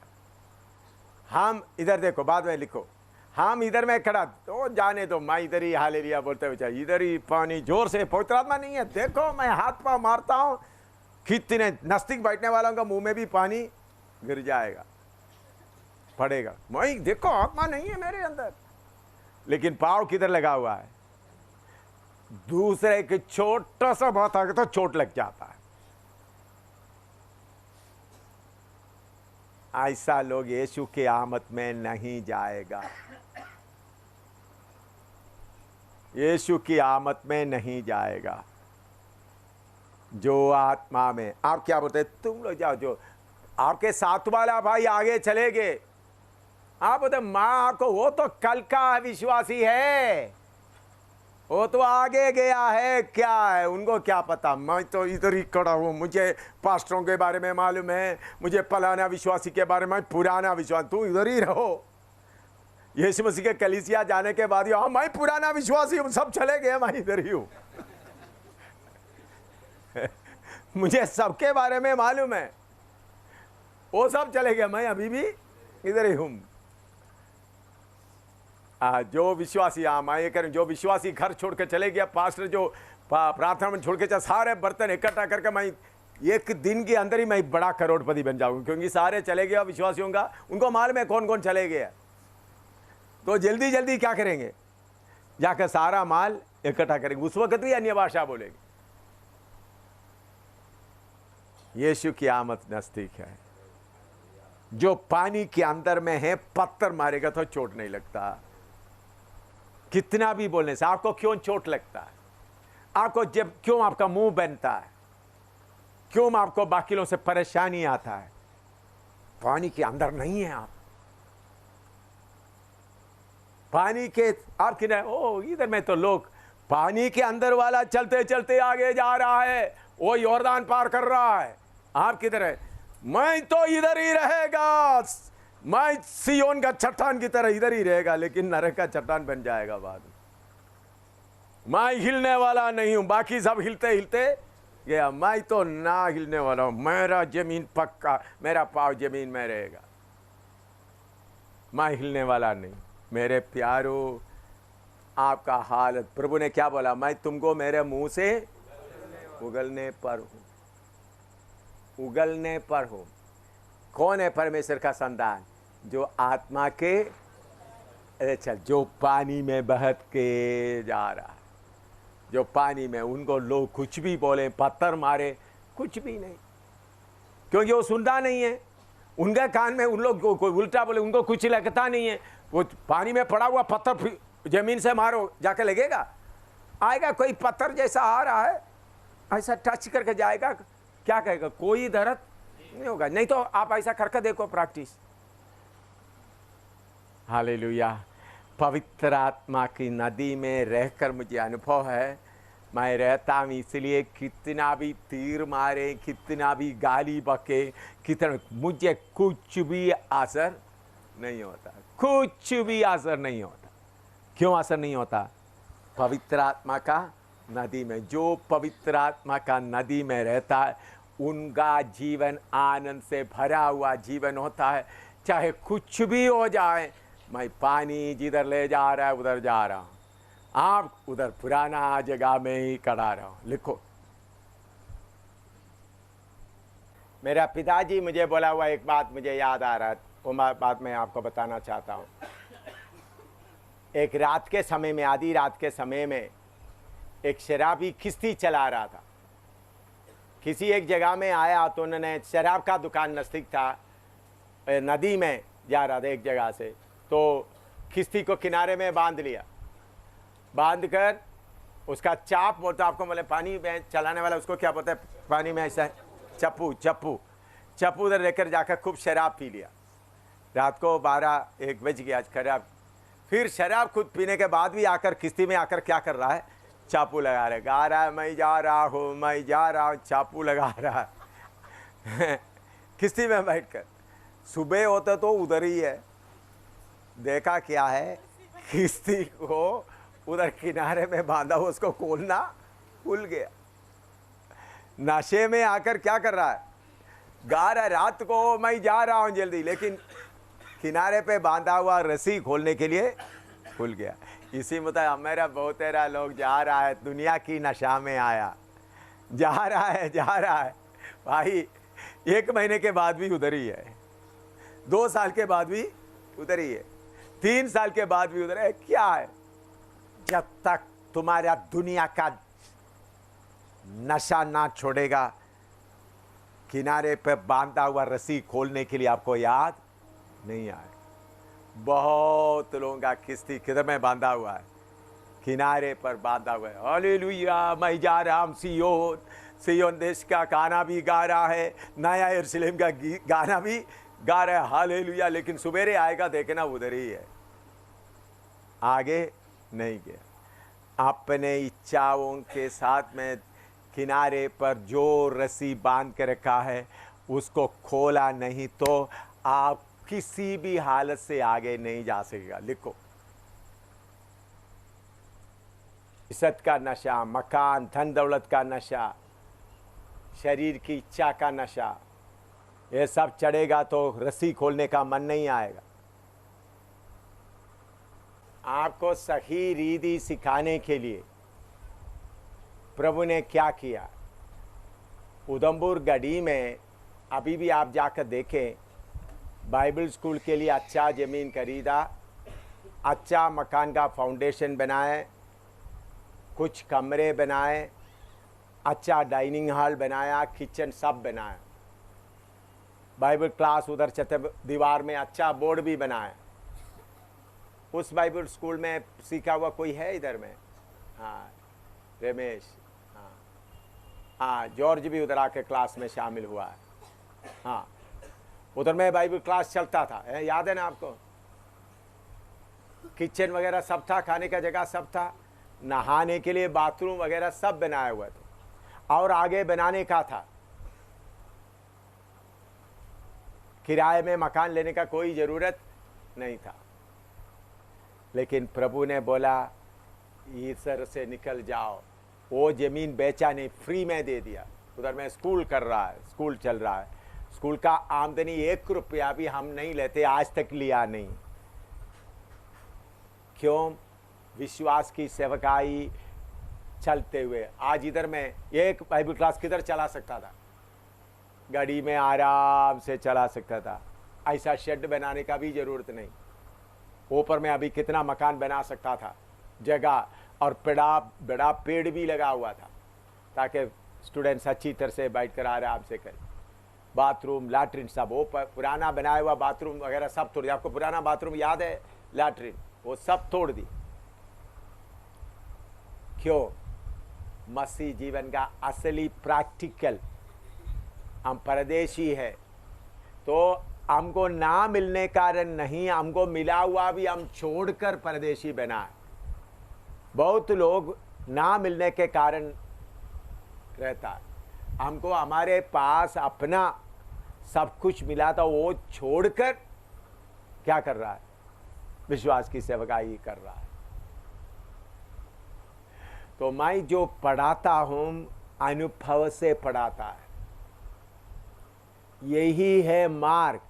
Speaker 1: हम इधर देखो, बाद में लिखो। हम इधर में खड़ा तो जाने दो, मैं इधर ही हालेलुया बोलते हुए चाहिए, इधर ही पानी जोर से, पवित्र आत्मा नहीं है, देखो मैं हाथ पांव मारता हूं, कितने नजदीक बैठने वालों का मुंह में भी पानी गिर जाएगा, पड़ेगा। मैं देखो आत्मा नहीं है मेरे अंदर, लेकिन पाँव किधर लगा हुआ है? दूसरे के छोटा सा बात आगे तो चोट लग जाता है। ऐसा लोग यीशु के आमद में नहीं जाएगा, यीशु की आमद में नहीं जाएगा। जो आत्मा में, आप क्या बोलते हैं? तुम लोग जाओ, जो आपके साथ वाला भाई आगे चले गए, आप बोलते माँ आपको, वो तो कल का विश्वासी है, वो तो आगे गया है, क्या है उनको क्या पता? मैं तो इधर ही खड़ा हूँ, मुझे पास्टरों के बारे में मालूम है, मुझे फलाना विश्वासी के बारे में, पुराना विश्वास। तू इधर ही रहो। यीशु मसीह के कलीसिया जाने के बाद हाँ मैं पुराना विश्वासी हूँ, सब चले गए, मैं इधर ही हूँ। मुझे सबके बारे में मालूम है, वो सब चले गए, मैं अभी भी इधर ही हूँ। जो विश्वासी, मैं ये करूँ, जो विश्वासी घर छोड़ के चले गया, पास्टर जो प्रार्थना में छोड़ के चल, सारे बर्तन इकट्ठा करके मैं एक दिन के अंदर ही मैं बड़ा करोड़पति बन जाऊंगा, क्योंकि सारे चले गए विश्वासियों का, उनको मालूम है कौन कौन चले गए। तो जल्दी जल्दी क्या करेंगे? जाकर सारा माल इकट्ठा करेंगे, उस वक्त भी अन्य भाषा बोलेंगे। यीशु की आमद नजदीक है। जो पानी के अंदर में है, पत्थर मारेगा तो चोट नहीं लगता। कितना भी बोलने से आपको क्यों चोट लगता है? आपको जब क्यों आपका मुंह बनता है? क्यों आपको बाकी लोगों से परेशानी आता है? पानी के अंदर नहीं है आप। पानी के आप किनारे, ओ इधर में तो लोग, पानी के अंदर वाला चलते चलते आगे जा रहा है, वो यॉर्दान पार कर रहा है, आप किधर है? मैं तो इधर ही रहेगा, मैं सियोन का चट्टान की तरह इधर ही रहेगा, लेकिन नरक का चट्टान बन जाएगा बाद में। मैं हिलने वाला नहीं हूं, बाकी सब हिलते हिलते गया, मैं तो ना हिलने वाला हूं, मेरा जमीन पक्का, मेरा पाँव जमीन में रहेगा, मैं हिलने वाला नहीं। मेरे प्यारो, आपका हालत, प्रभु ने क्या बोला? मैं तुमको मेरे मुंह से उगलने पर हूं, उगलने पर हूं। कौन है परमेश्वर का संतान? जो आत्मा के, अरे चल, जो पानी में बहत के जा रहा है, जो पानी में, उनको लोग कुछ भी बोले, पत्थर मारे, कुछ भी नहीं, क्योंकि वो सुनता नहीं है। उनके कान में उन लोग को कोई उल्टा बोले, उनको कुछ लगता नहीं है। वो पानी में पड़ा हुआ पत्थर जमीन से मारो, जाके लगेगा? आएगा कोई पत्थर जैसा आ रहा है, ऐसा टच करके जाएगा, क्या कहेगा? कोई दर्द नहीं होगा। नहीं तो आप ऐसा करके देखो, प्रैक्टिस। हालेलुया। पवित्र आत्मा की नदी में रहकर मुझे अनुभव है, मैं रहता हूँ, इसलिए कितना भी तीर मारे, कितना भी गाली बके, कितना, मुझे कुछ भी असर नहीं होता, कुछ भी असर नहीं होता। क्यों असर नहीं होता? पवित्र आत्मा का नदी में, जो पवित्र आत्मा का नदी में रहता है, उनका जीवन आनंद से भरा हुआ जीवन होता है। चाहे कुछ भी हो जाए, मैं पानी जिधर ले जा रहा है उधर जा रहा हूँ, आप उधर पुराना जगह में ही खड़ा रहो। लिखो, मेरा पिताजी मुझे बोला हुआ एक बात मुझे याद आ रहा है, वो बात मैं आपको बताना चाहता हूँ। एक रात के समय में, आधी रात के समय में, एक शराबी किश्ती चला रहा था। किसी एक जगह में आया तो उन्होंने, शराब का दुकान नज़दीक था, नदी में जा रहा था एक जगह से, तो किश्ती को किनारे में बांध लिया। बांध कर उसका चाप बोलता, आपको मतलब पानी में चलाने वाला उसको क्या बोलता है? पानी में ऐसा चप्पू, चप्पू, चप्पू उधर लेकर जाकर खूब शराब पी लिया। रात को 12-1 बज गया शराब। फिर शराब खुद पीने के बाद भी आकर किश्ती में आकर क्या कर रहा है? चापू लगा रहा है, गा रहा है, मैं जा रहा हूँ, मैं जा रहा हूँ, चापू लगा रहा है किश्ती में बैठकर। सुबह होता तो उधर ही है, देखा क्या है, किश्ती को उधर किनारे में बांधा हुआ, उसको खोलना भूल गया। नशे में आकर क्या कर रहा है? गा रहा है, रात को मैं जा रहा हूँ जल्दी, लेकिन किनारे पे बांधा हुआ रस्सी खोलने के लिए भूल गया। इसी मुताबिक मेरा बहुत लोग जा रहा है, दुनिया की नशा में आया, जा रहा है, भाई 1 महीने के बाद भी उधर ही है, 2 साल के बाद भी उधर ही है, 3 साल के बाद भी उधर है। क्या है? जब तक तुम्हारा दुनिया का नशा ना छोड़ेगा, किनारे पे बांधा हुआ रस्सी खोलने के लिए आपको याद नहीं आए। बहुत लोगों का किस्ती किधर में बांधा हुआ है? किनारे पर बांधा हुआ है। हालेलुया, मैं जा रहा हूं सियोन, सियोन देश का गाना भी गा रहा है, नया यरूशलेम का गाना भी गा रहा है, हालेलुया। लेकिन सवेरे आएगा देखना उधर ही है, आगे नहीं गया। अपने इच्छाओं के साथ में किनारे पर जो रस्सी बांध के रखा है उसको खोला नहीं तो आप किसी भी हालत से आगे नहीं जा सकेगा। लिखो, इज्जत का नशा, मकान धन दौलत का नशा, शरीर की इच्छा का नशा, ये सब चढ़ेगा तो रस्सी खोलने का मन नहीं आएगा। आपको सही रीति सिखाने के लिए प्रभु ने क्या किया? उधमपुर गढ़ी में अभी भी आप जाकर देखें, बाइबल स्कूल के लिए अच्छा ज़मीन खरीदा, अच्छा मकान का फाउंडेशन बनाए, कुछ कमरे बनाए, अच्छा डाइनिंग हॉल बनाया, किचन सब बनाया, बाइबल क्लास उधर छत दीवार में अच्छा बोर्ड भी बनाया। उस बाइबल स्कूल में सीखा हुआ कोई है इधर में? हाँ, रमेश, हाँ, जॉर्ज भी उधर आके क्लास में शामिल हुआ है। हाँ, उधर में बाइबल क्लास चलता था, याद है ना आपको? किचन वगैरह सब था, खाने का जगह सब था, नहाने के लिए बाथरूम वगैरह सब बनाए हुए थे, और आगे बनाने का था। किराए में मकान लेने का कोई ज़रूरत नहीं था। लेकिन प्रभु ने बोला ईसर से निकल जाओ, वो ज़मीन बेचा नहीं, फ्री में दे दिया। उधर में स्कूल कर रहा है, स्कूल चल रहा है, स्कूल का आमदनी 1 रुपया भी हम नहीं लेते, आज तक लिया नहीं। क्यों? विश्वास की सेवकाई चलते हुए। आज इधर में एक बाइबल क्लास किधर चला सकता था? गाड़ी में आराम से चला सकता था, ऐसा शेड बनाने का भी ज़रूरत नहीं। ऊपर में अभी कितना मकान बना सकता था जगह, और बड़ा पेड़ भी लगा हुआ था ताकि स्टूडेंट्स अच्छी तरह से बैठ कर आराम से करें। बाथरूम लैट्रिन सब, वो पुराना बनाया हुआ बाथरूम वगैरह सब तोड़ दिया। आपको पुराना बाथरूम याद है? लैट्रिन वो सब तोड़ दी। क्यों? मसीह जीवन का असली प्रैक्टिकल। हम परदेशी है तो हमको ना मिलने कारण नहीं, हमको मिला हुआ भी हम छोड़कर परदेशी बना है। बहुत लोग ना मिलने के कारण रहता है, हमको हमारे पास अपना सब कुछ मिला था, वो छोड़कर क्या कर रहा है? विश्वास की सेवकाई कर रहा है। तो मैं जो पढ़ाता हूं अनुभव से पढ़ाता है, यही है मार्ग।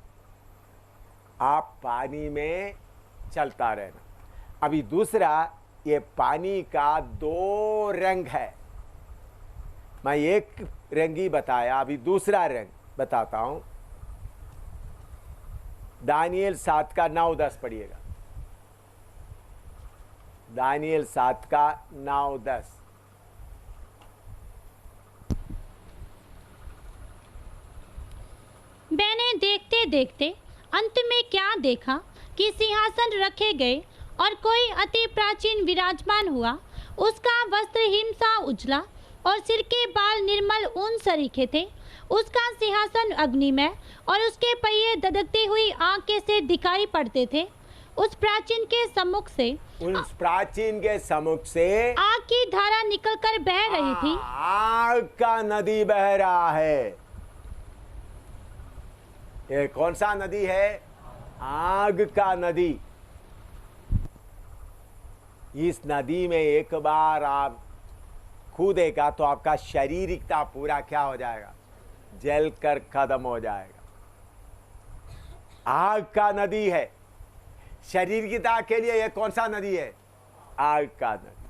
Speaker 1: आप पानी में चलता रहना। अभी दूसरा, ये पानी का 2 रंग है। मैं एक रंग ही बताया, अभी दूसरा रंग बताता हूं। दानियल 7 का 9-10 पढ़िएगा। दानियल 7 का 9-10।
Speaker 2: मैंने देखते देखते अंत में क्या देखा कि सिंहासन रखे गए और कोई अति प्राचीन विराजमान हुआ। उसका वस्त्र हिम सा उजला और सिर के बाल निर्मल ऊन सरीखे थे। उसका सिंहासन अग्निमय और उसके पहिए धधकती हुई आग के से दिखाई पड़ते थे। उस प्राचीन के सम्मुख से आग की धारा निकलकर बह रही थी।
Speaker 1: आग का नदी बह रहा है। ये कौन सा नदी है? आग का नदी। इस नदी में एक बार आप कूदेगा तो आपका शारीरिकता पूरा क्या हो जाएगा? जल कर खत्म हो जाएगा। आग का नदी है। शारीरिकता के लिए यह कौन सा नदी है? आग का नदी।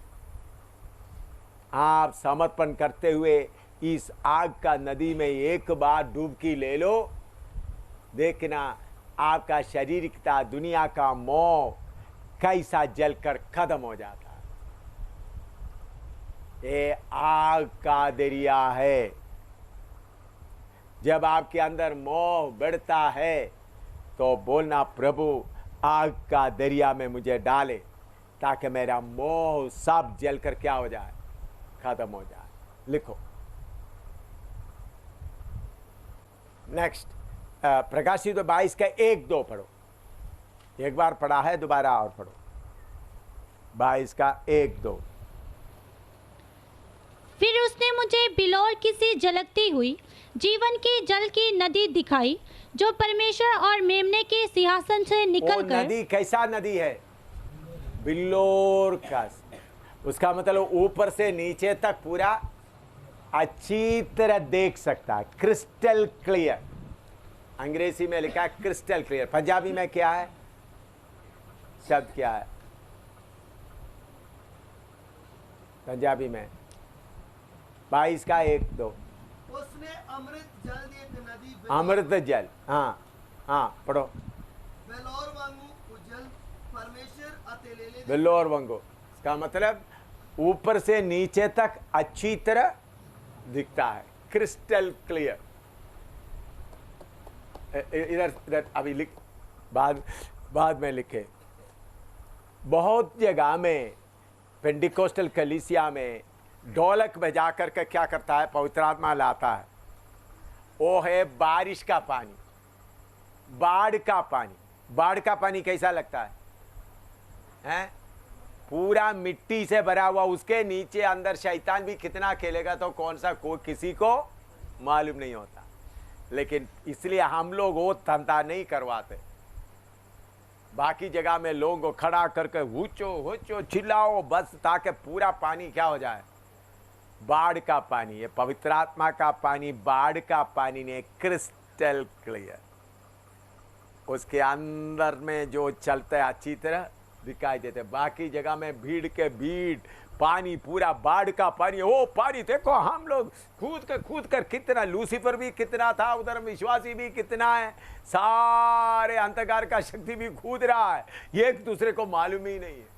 Speaker 1: आप समर्पण करते हुए इस आग का नदी में एक बार डुबकी ले लो, देखना आपका शारीरिकता, दुनिया का मोह कैसा जलकर खत्म हो जाता है। ये आग का दरिया है। जब आपके अंदर मोह बढ़ता है तो बोलना, प्रभु आग का दरिया में मुझे डाले, ताकि मेरा मोह सब जलकर क्या हो जाए, खत्म हो जाए। लिखो नेक्स्ट, प्रकाशित 22 का 1-2 पढ़ो। एक बार पढ़ा है, दोबारा और पढ़ो। 22 का 1-2।
Speaker 2: फिर उसने मुझे बिलौर की सी झलकती हुई जीवन की जल की नदी दिखाई, जो परमेश्वर और मेमने के सिंहासन से निकलकर।
Speaker 1: नदी कैसा नदी है? बिल्लोर का। उसका मतलब ऊपर से नीचे तक पूरा अच्छी तरह देख सकता है, क्रिस्टल क्लियर। अंग्रेजी में लिखा है क्रिस्टल क्लियर। पंजाबी में क्या है शब्द, क्या है पंजाबी में? 22 का 1-2।
Speaker 3: उसने अमृत जल दी एक नदी,
Speaker 1: अमृत जल। हाँ हाँ, पढ़ो।
Speaker 3: बेलोर वांगू उजल परमेश्वर अतेलेले।
Speaker 1: बिल्लोर वंगो, इसका मतलब ऊपर से नीचे तक अच्छी तरह दिखता है, क्रिस्टल क्लियर। इधर इधर अभी लिख, बाद में लिखे। बहुत जगह में पेंटिकोस्टल कलीसिया में ढोलक बजा करके क्या करता है, पवित्र आत्मा लाता है। वो है बारिश का पानी, बाढ़ का पानी। बाढ़ का पानी कैसा लगता है? पूरा मिट्टी से भरा हुआ, उसके नीचे अंदर शैतान भी कितना खेलेगा तो कौन सा कोई किसी को मालूम नहीं होता। लेकिन इसलिए हम लोग वो धंधा नहीं करवाते। बाकी जगह में लोगों को खड़ा करके हुचो हुचो चिल्लाओ बस, ताकि पूरा पानी क्या हो जाए, बाढ़ का पानी। ये पवित्र आत्मा का पानी बाढ़ का पानी नहीं, क्रिस्टल क्लियर। उसके अंदर में जो चलता है अच्छी तरह दिखाई देते। बाकी जगह में भीड़ के भीड़, पानी पूरा बाढ़ का पानी। ओ पानी देखो, हम लोग कूद कर कितना, लूसीफर भी कितना था उधर, विश्वासी भी कितना है, सारे अंधकार का शक्ति भी कूद रहा है, एक दूसरे को मालूम ही नहीं है।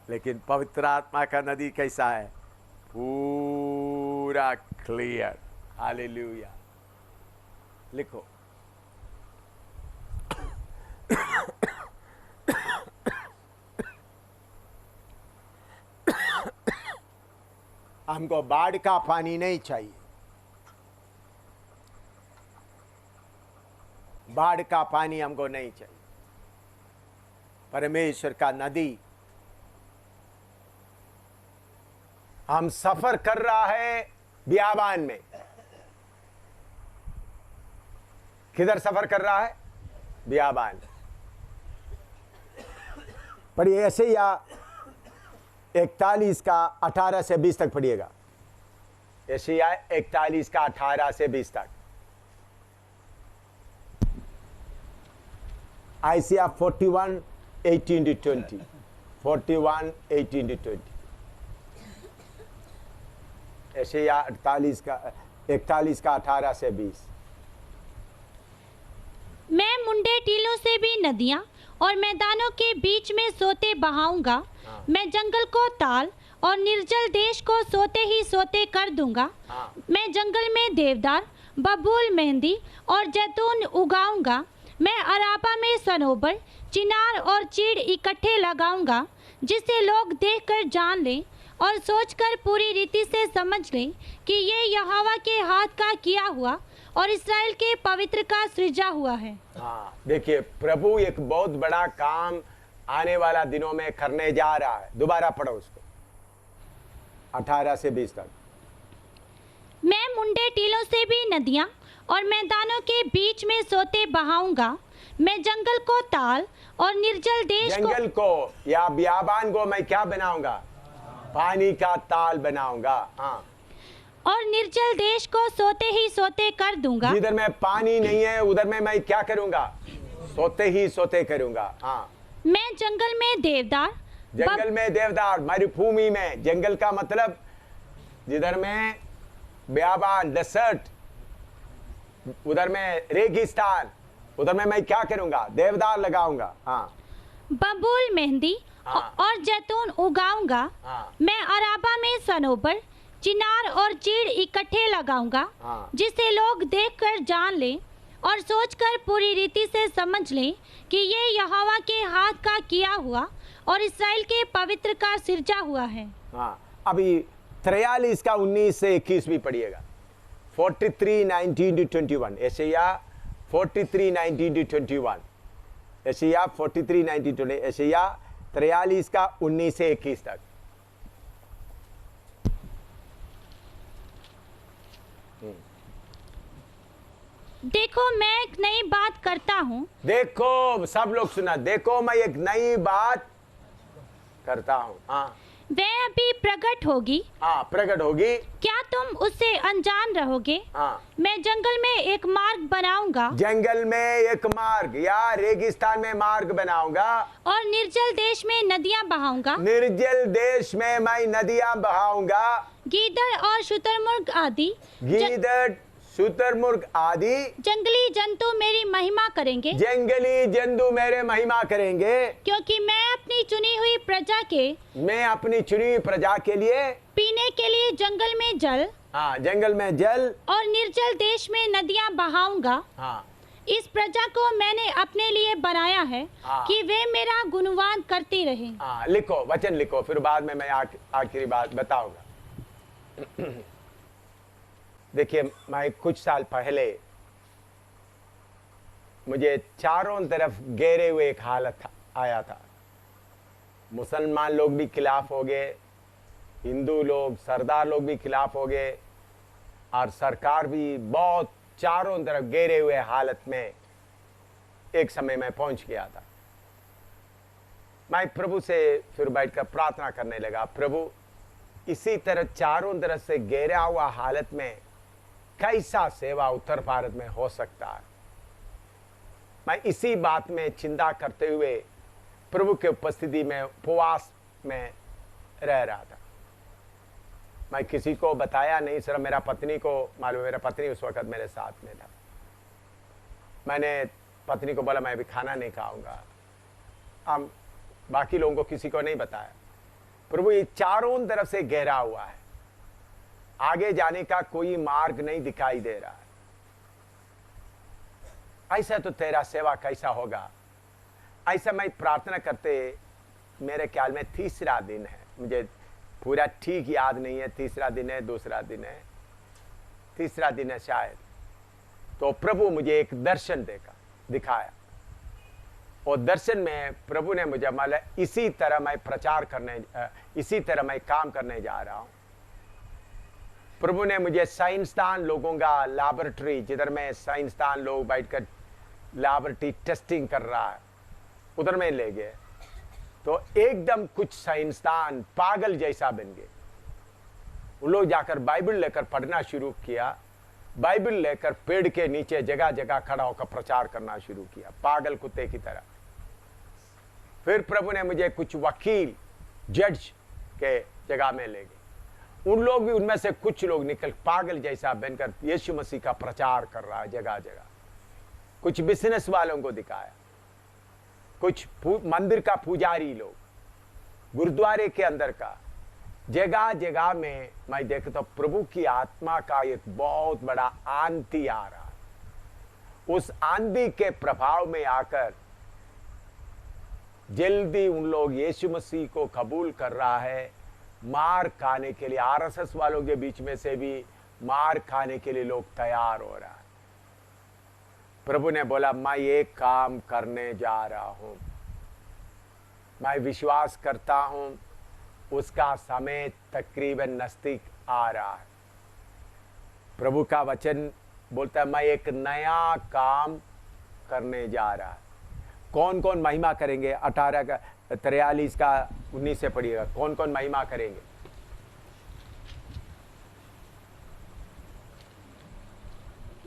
Speaker 1: लेकिन पवित्र आत्मा का नदी कैसा है? पूरा क्लियर। हालेलुया। लिखो हमको बाढ़ का पानी नहीं चाहिए, बाढ़ का पानी हमको नहीं चाहिए। परमेश्वर का नदी। हम सफर कर रहा है बियाबान में। किधर सफर कर रहा है? बियाबान। पढ़िए ऐसे, या 41 का 18 से 20 तक पढ़िएगा। यशायाह 41 का 18 से 20 तक। Isaiah 41 18 to 20। 41 18 to 20। यशायाह 41 का 18 से 20।
Speaker 2: मैं मुंडे टीलों से भी नदियां और मैदानों के बीच में सोते बहाऊंगा। मैं जंगल को ताल और निर्जल देश को सोते ही सोते कर दूंगा। मैं जंगल में देवदार, बबूल, मेहंदी और जैतून उगाऊंगा। मैं अराबा में सनोबर, चिनार और चीड़ इकट्ठे लगाऊंगा, जिसे लोग देखकर जान लें और सोचकर पूरी रीति से समझ लें कि ये यहोवा के हाथ का किया हुआ और इस्राएल के पवित्र का सृजा हुआ है।
Speaker 1: हाँ, देखिए प्रभु एक बहुत बड़ा काम आने वाला दिनों में करने जा रहा है। दोबारा पढ़ो उसको, 18 से 20 तक।
Speaker 2: मैं मुंडे टीलों से भी नदियां और मैदानों के बीच में सोते बहाऊंगा। मैं जंगल को ताल और निर्जल देश
Speaker 1: जंगल को या बियाबान को मैं क्या बनाऊंगा? पानी का ताल बनाऊंगा। हाँ,
Speaker 2: और निर्जल देश को सोते ही सोते कर दूंगा।
Speaker 1: जिधर में पानी नहीं है उधर में मैं क्या करूंगा? सोते ही सोते करूंगा। हाँ,
Speaker 2: मैं जंगल में देवदार,
Speaker 1: जंगल में देवदार, मरुभूमि में। जंगल का मतलब जिधर में बेयाबान डेसर्ट, उधर में रेगिस्तान, उधर में मैं क्या करूंगा? देवदार लगाऊंगा। हाँ,
Speaker 2: बबूल, मेहंदी
Speaker 1: हाँ।
Speaker 2: और जैतून उगाऊंगा।
Speaker 1: हाँ।
Speaker 2: मैं अराबा में सनोबर, चिनार और चीड़ इकट्ठे लगाऊंगा,
Speaker 1: हाँ।
Speaker 2: जिसे लोग देखकर जान लें और सोचकर पूरी रीति से समझ लें कि ये यहोवा के हाथ का किया हुआ और इस्राएल के पवित्र का सिरजा हुआ है।
Speaker 1: हाँ। अभी 43 का 19 से 21 भी पढ़िएगा। 43:19-21, यशायाह 43:19-21, यशायाह 43:19-20, यशायाह 43 का 19 से 21 तक।
Speaker 2: देखो मैं एक नई बात करता हूँ।
Speaker 1: देखो, सब लोग सुना, देखो मैं एक नई बात करता हूँ। हाँ,
Speaker 2: वह अभी प्रकट होगी।
Speaker 1: हाँ, प्रकट होगी।
Speaker 2: क्या तुम उससे अनजान रहोगे?
Speaker 1: हाँ,
Speaker 2: मैं जंगल में एक मार्ग बनाऊंगा
Speaker 1: जंगल में एक मार्ग या रेगिस्तान में मार्ग बनाऊंगा,
Speaker 2: और निर्जल देश में नदियां बहाऊंगा।
Speaker 1: निर्जल देश में मैं नदियां बहाऊंगा।
Speaker 2: गीदड़ और शुतुरमुर्ग आदि
Speaker 1: गीदड़, शुतुरमुर्ग आदि
Speaker 2: जंगली जंतु मेरी महिमा करेंगे,
Speaker 1: जंगली जंतु मेरे महिमा करेंगे,
Speaker 2: क्योंकि मैं अपनी चुनी हुई प्रजा के
Speaker 1: मैं अपनी चुनी हुई प्रजा के लिए
Speaker 2: पीने के लिए जंगल में जल
Speaker 1: हाँ, जंगल में जल
Speaker 2: और निर्जल देश में नदियां बहाऊंगा।
Speaker 1: हाँ,
Speaker 2: इस प्रजा को मैंने अपने लिए बनाया है
Speaker 1: हाँ।
Speaker 2: कि वे मेरा गुणगान करती रहें।
Speaker 1: हाँ, लिखो, वचन लिखो, फिर बाद में मैं आखिरी बात बताऊंगा। देखिए, मैं कुछ साल पहले मुझे चारों तरफ घेरे हुए एक हालत आया था। मुसलमान लोग भी खिलाफ हो गए, हिंदू लोग, सरदार लोग भी खिलाफ हो गए, और सरकार भी बहुत चारों तरफ घेरे हुए हालत में एक समय में पहुंच गया था। मैं प्रभु से फिर बैठकर प्रार्थना करने लगा, प्रभु इसी तरह चारों तरफ से घेरा हुआ हालत में कैसा सेवा उत्तर भारत में हो सकता है? मैं इसी बात में चिंता करते हुए प्रभु के उपस्थिति में उपवास में रह रहा था। मैं किसी को बताया नहीं, सिर्फ मेरा पत्नी को मालूम। मेरा पत्नी उस वक्त मेरे साथ में था। मैंने पत्नी को बोला मैं अभी खाना नहीं खाऊंगा। हम बाकी लोगों को किसी को नहीं बताया। प्रभु ये चारों तरफ से घेरा हुआ है, आगे जाने का कोई मार्ग नहीं दिखाई दे रहा है। ऐसा तो तेरा सेवा कैसा होगा? ऐसा मैं प्रार्थना करते, मेरे ख्याल में तीसरा दिन है, मुझे पूरा ठीक याद नहीं है, तीसरा दिन है, दूसरा दिन है, तीसरा दिन है शायद। तो प्रभु मुझे एक दर्शन दिखाया, और दर्शन में प्रभु ने मुझे माला इसी तरह मैं प्रचार करने, इसी तरह मैं काम करने जा रहा हूं। प्रभु ने मुझे साइंसदान लोगों का लैबोरेटरी, जिधर में साइंसदान लोग बैठकर लैबोरेटरी टेस्टिंग कर रहा है, उधर में ले गए। तो एकदम कुछ साइंसदान पागल जैसा बन गए। उन लोग जाकर बाइबल लेकर पढ़ना शुरू किया, बाइबल लेकर पेड़ के नीचे जगह जगह खड़ा होकर प्रचार करना शुरू किया, पागल कुत्ते की तरह। फिर प्रभु ने मुझे कुछ वकील, जज के जगह में ले गए। उन लोग भी, उनमें से कुछ लोग निकल पागल जैसा बनकर यीशु मसीह का प्रचार कर रहा है जगह जगह। कुछ बिजनेस वालों को दिखाया, कुछ मंदिर का पुजारी लोग, गुरुद्वारे के अंदर का, जगह जगह में मैं देखता हूं प्रभु की आत्मा का एक बहुत बड़ा आंधी आ रहा है। उस आंधी के प्रभाव में आकर जल्दी उन लोग यीशु मसीह को कबूल कर रहा है। मार खाने के लिए, आरएसएस वालों के बीच में से भी मार खाने के लिए लोग तैयार हो रहा है। प्रभु ने बोला मैं ये काम करने जा रहा हूं, मैं विश्वास करता हूं उसका समय तकरीबन नजदीक आ रहा है। प्रभु का वचन बोलता है मैं एक नया काम करने जा रहा है। कौन कौन महिमा करेंगे? 18 का 43 का 19 से पढ़िएगा, कौन कौन महिमा करेंगे?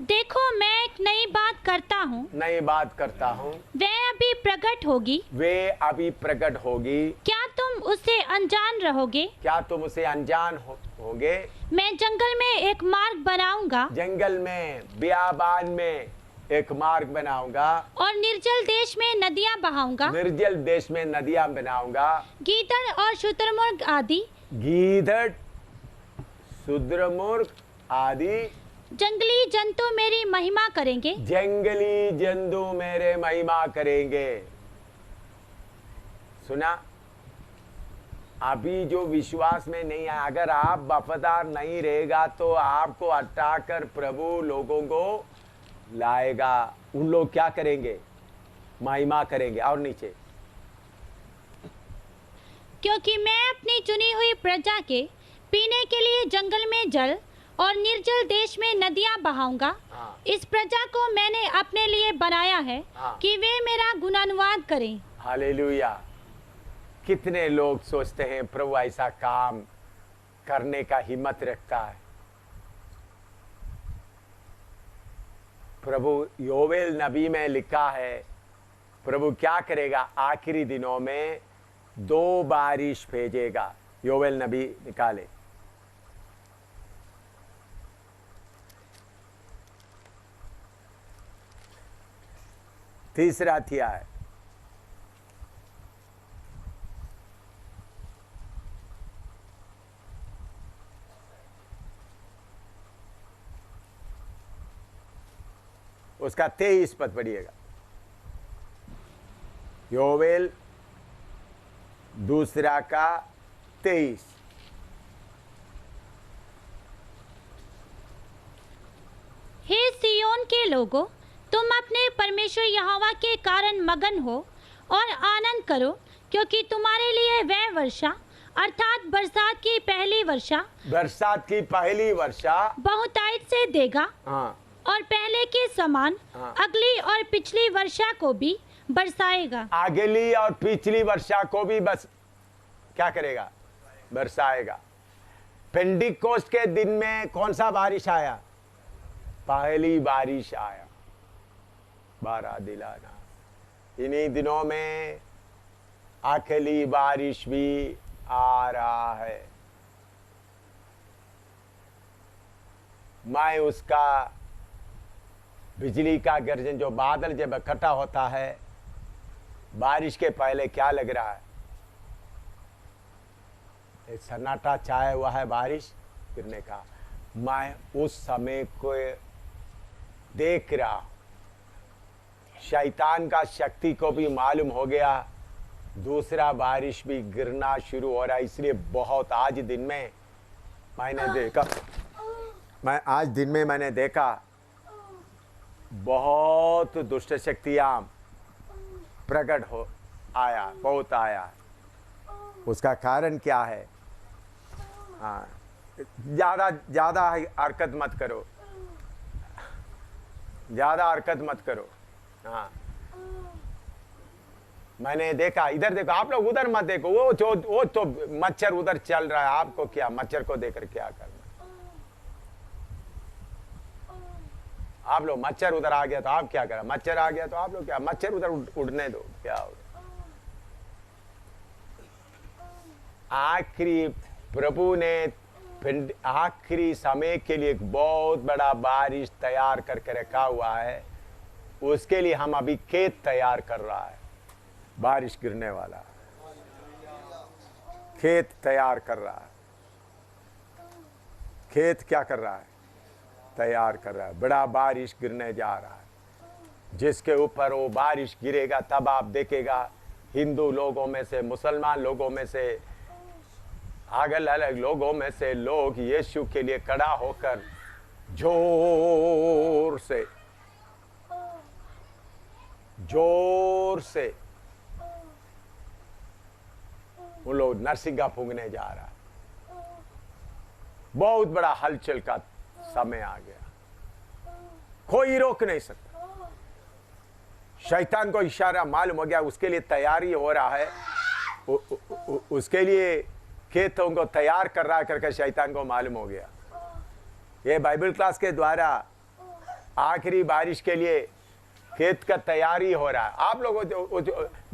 Speaker 2: देखो मैं एक नई बात करता हूँ,
Speaker 1: नई बात करता हूँ,
Speaker 2: वह अभी प्रकट होगी।
Speaker 1: वे अभी प्रकट होगी।
Speaker 2: क्या तुम उससे अनजान रहोगे?
Speaker 1: क्या तुम उसे अनजान होंगे।
Speaker 2: मैं जंगल में एक मार्ग बनाऊंगा
Speaker 1: जंगल में, बियाबान में एक मार्ग बनाऊंगा,
Speaker 2: और निर्जल देश में नदियां बहाऊंगा।
Speaker 1: निर्जल देश में नदियां बनाऊंगा।
Speaker 2: गीदड़ और शुतुरमुर्ग आदि,
Speaker 1: गीदड़, शुतुरमुर्ग आदि
Speaker 2: जंगली जंतु मेरी महिमा करेंगे।
Speaker 1: जंगली जंतु मेरे महिमा करेंगे। सुना? अभी जो विश्वास में नहीं है, अगर आप वफादार नहीं रहेगा तो आपको हटाकर प्रभु लोगों को लाएगा। उन लोग क्या करेंगे? महिमा करेंगे। और नीचे,
Speaker 2: क्योंकि मैं अपनी चुनी हुई प्रजा के पीने के लिए जंगल में जल और निर्जल देश में नदियां बहाऊंगा।
Speaker 1: हाँ।
Speaker 2: इस प्रजा को मैंने अपने लिए बनाया है
Speaker 1: हाँ।
Speaker 2: कि वे मेरा गुणानुवाद करें।
Speaker 1: हालेलुया। कितने लोग सोचते हैं प्रभु ऐसा काम करने का हिम्मत रखता है। प्रभु योवेल नबी में लिखा है, प्रभु क्या करेगा? आखिरी दिनों में 2 बारिश भेजेगा। योवेल नबी निकाले, तीसरा अध्याय, उसका 23 पद पढ़िएगा। योवेल दूसरा का 23।
Speaker 2: हे सियोन के लोगों, तुम अपने परमेश्वर यहोवा के कारण मगन हो और आनंद करो, क्योंकि तुम्हारे लिए वह वर्षा अर्थात बरसात की पहली वर्षा,
Speaker 1: बरसात की पहली वर्षा
Speaker 2: बहुतायत से देगा।
Speaker 1: हाँ,
Speaker 2: और पहले के समान
Speaker 1: हाँ।
Speaker 2: अगली और पिछली वर्षा को भी बरसाएगा।
Speaker 1: अगली और पिछली वर्षा को भी बस क्या करेगा? बरसाएगा। पेंटिकोस्ट के दिन में कौन सा बारिश आया? पहली बारिश आया, 12 दिलाना। इन्हीं दिनों में अगली बारिश भी आ रहा है। मैं उसका बिजली का गर्जन, जो बादल जब इकट्ठा होता है, बारिश के पहले क्या लग रहा है? एक सन्नाटा छाया हुआ है बारिश गिरने का। मैं उस समय को देख रहा। शैतान का शक्ति को भी मालूम हो गया, दूसरा बारिश भी गिरना शुरू हो रहा है। इसलिए बहुत आज दिन में मैंने देखा, आज दिन में मैंने देखा बहुत दुष्ट शक्तियां प्रकट हो आया, बहुत आया। उसका कारण क्या है? हाँ, ज्यादा हरकत मत करो, ज्यादा हरकत मत करो। हाँ, मैंने देखा, इधर देखो, आप लोग उधर मत देखो। वो तो मच्छर उधर चल रहा है, आपको क्या मच्छर को देखकर क्या करना? आप लोग मच्छर उधर आ गया तो आप क्या करें? मच्छर आ गया तो आप लोग क्या? मच्छर उधर उड़ने दो, क्या हो? आखिरी प्रभु ने आखिरी समय के लिए एक बहुत बड़ा बारिश तैयार करके रखा हुआ है। उसके लिए हम अभी खेत तैयार कर रहा है। बारिश गिरने वाला खेत तैयार कर रहा है। खेत क्या कर रहा है? तैयार कर रहा है। बड़ा बारिश गिरने जा रहा है। जिसके ऊपर वो बारिश गिरेगा तब आप देखेगा हिंदू लोगों में से, मुसलमान लोगों में से, अलग अलग लोगों में से लोग यीशु के लिए खड़ा होकर जोर से वो लोग नरसिंगा फूंकने जा रहा है। बहुत बड़ा हलचल का समय आ गया, कोई रोक नहीं सकता। शैतान को इशारा मालूम हो गया, उसके लिए तैयारी हो रहा है। उसके लिए खेतों को तैयार कर रहा करके शैतान को मालूम हो गया। ये बाइबल क्लास के द्वारा आखिरी बारिश के लिए खेत का तैयारी हो रहा है। आप लोगों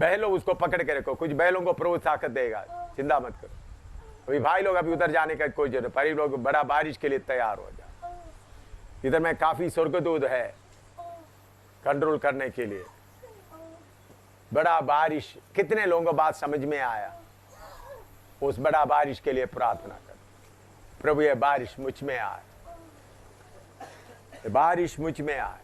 Speaker 1: बहनों उसको पकड़ के रखो। कुछ बहनों को प्रभु ताकत देगा, चिंता मत करो। अभी भाई लोग अभी उधर जाने का कोई जरूरत, पर लोग बड़ा बारिश के लिए तैयार हो जाए। इधर में काफी स्वर्गदूत है कंट्रोल करने के लिए। बड़ा बारिश, कितने लोगों को बात समझ में आया? उस बड़ा बारिश के लिए प्रार्थना कर, प्रभु ये बारिश मुझ में आए, बारिश मुझ में आए।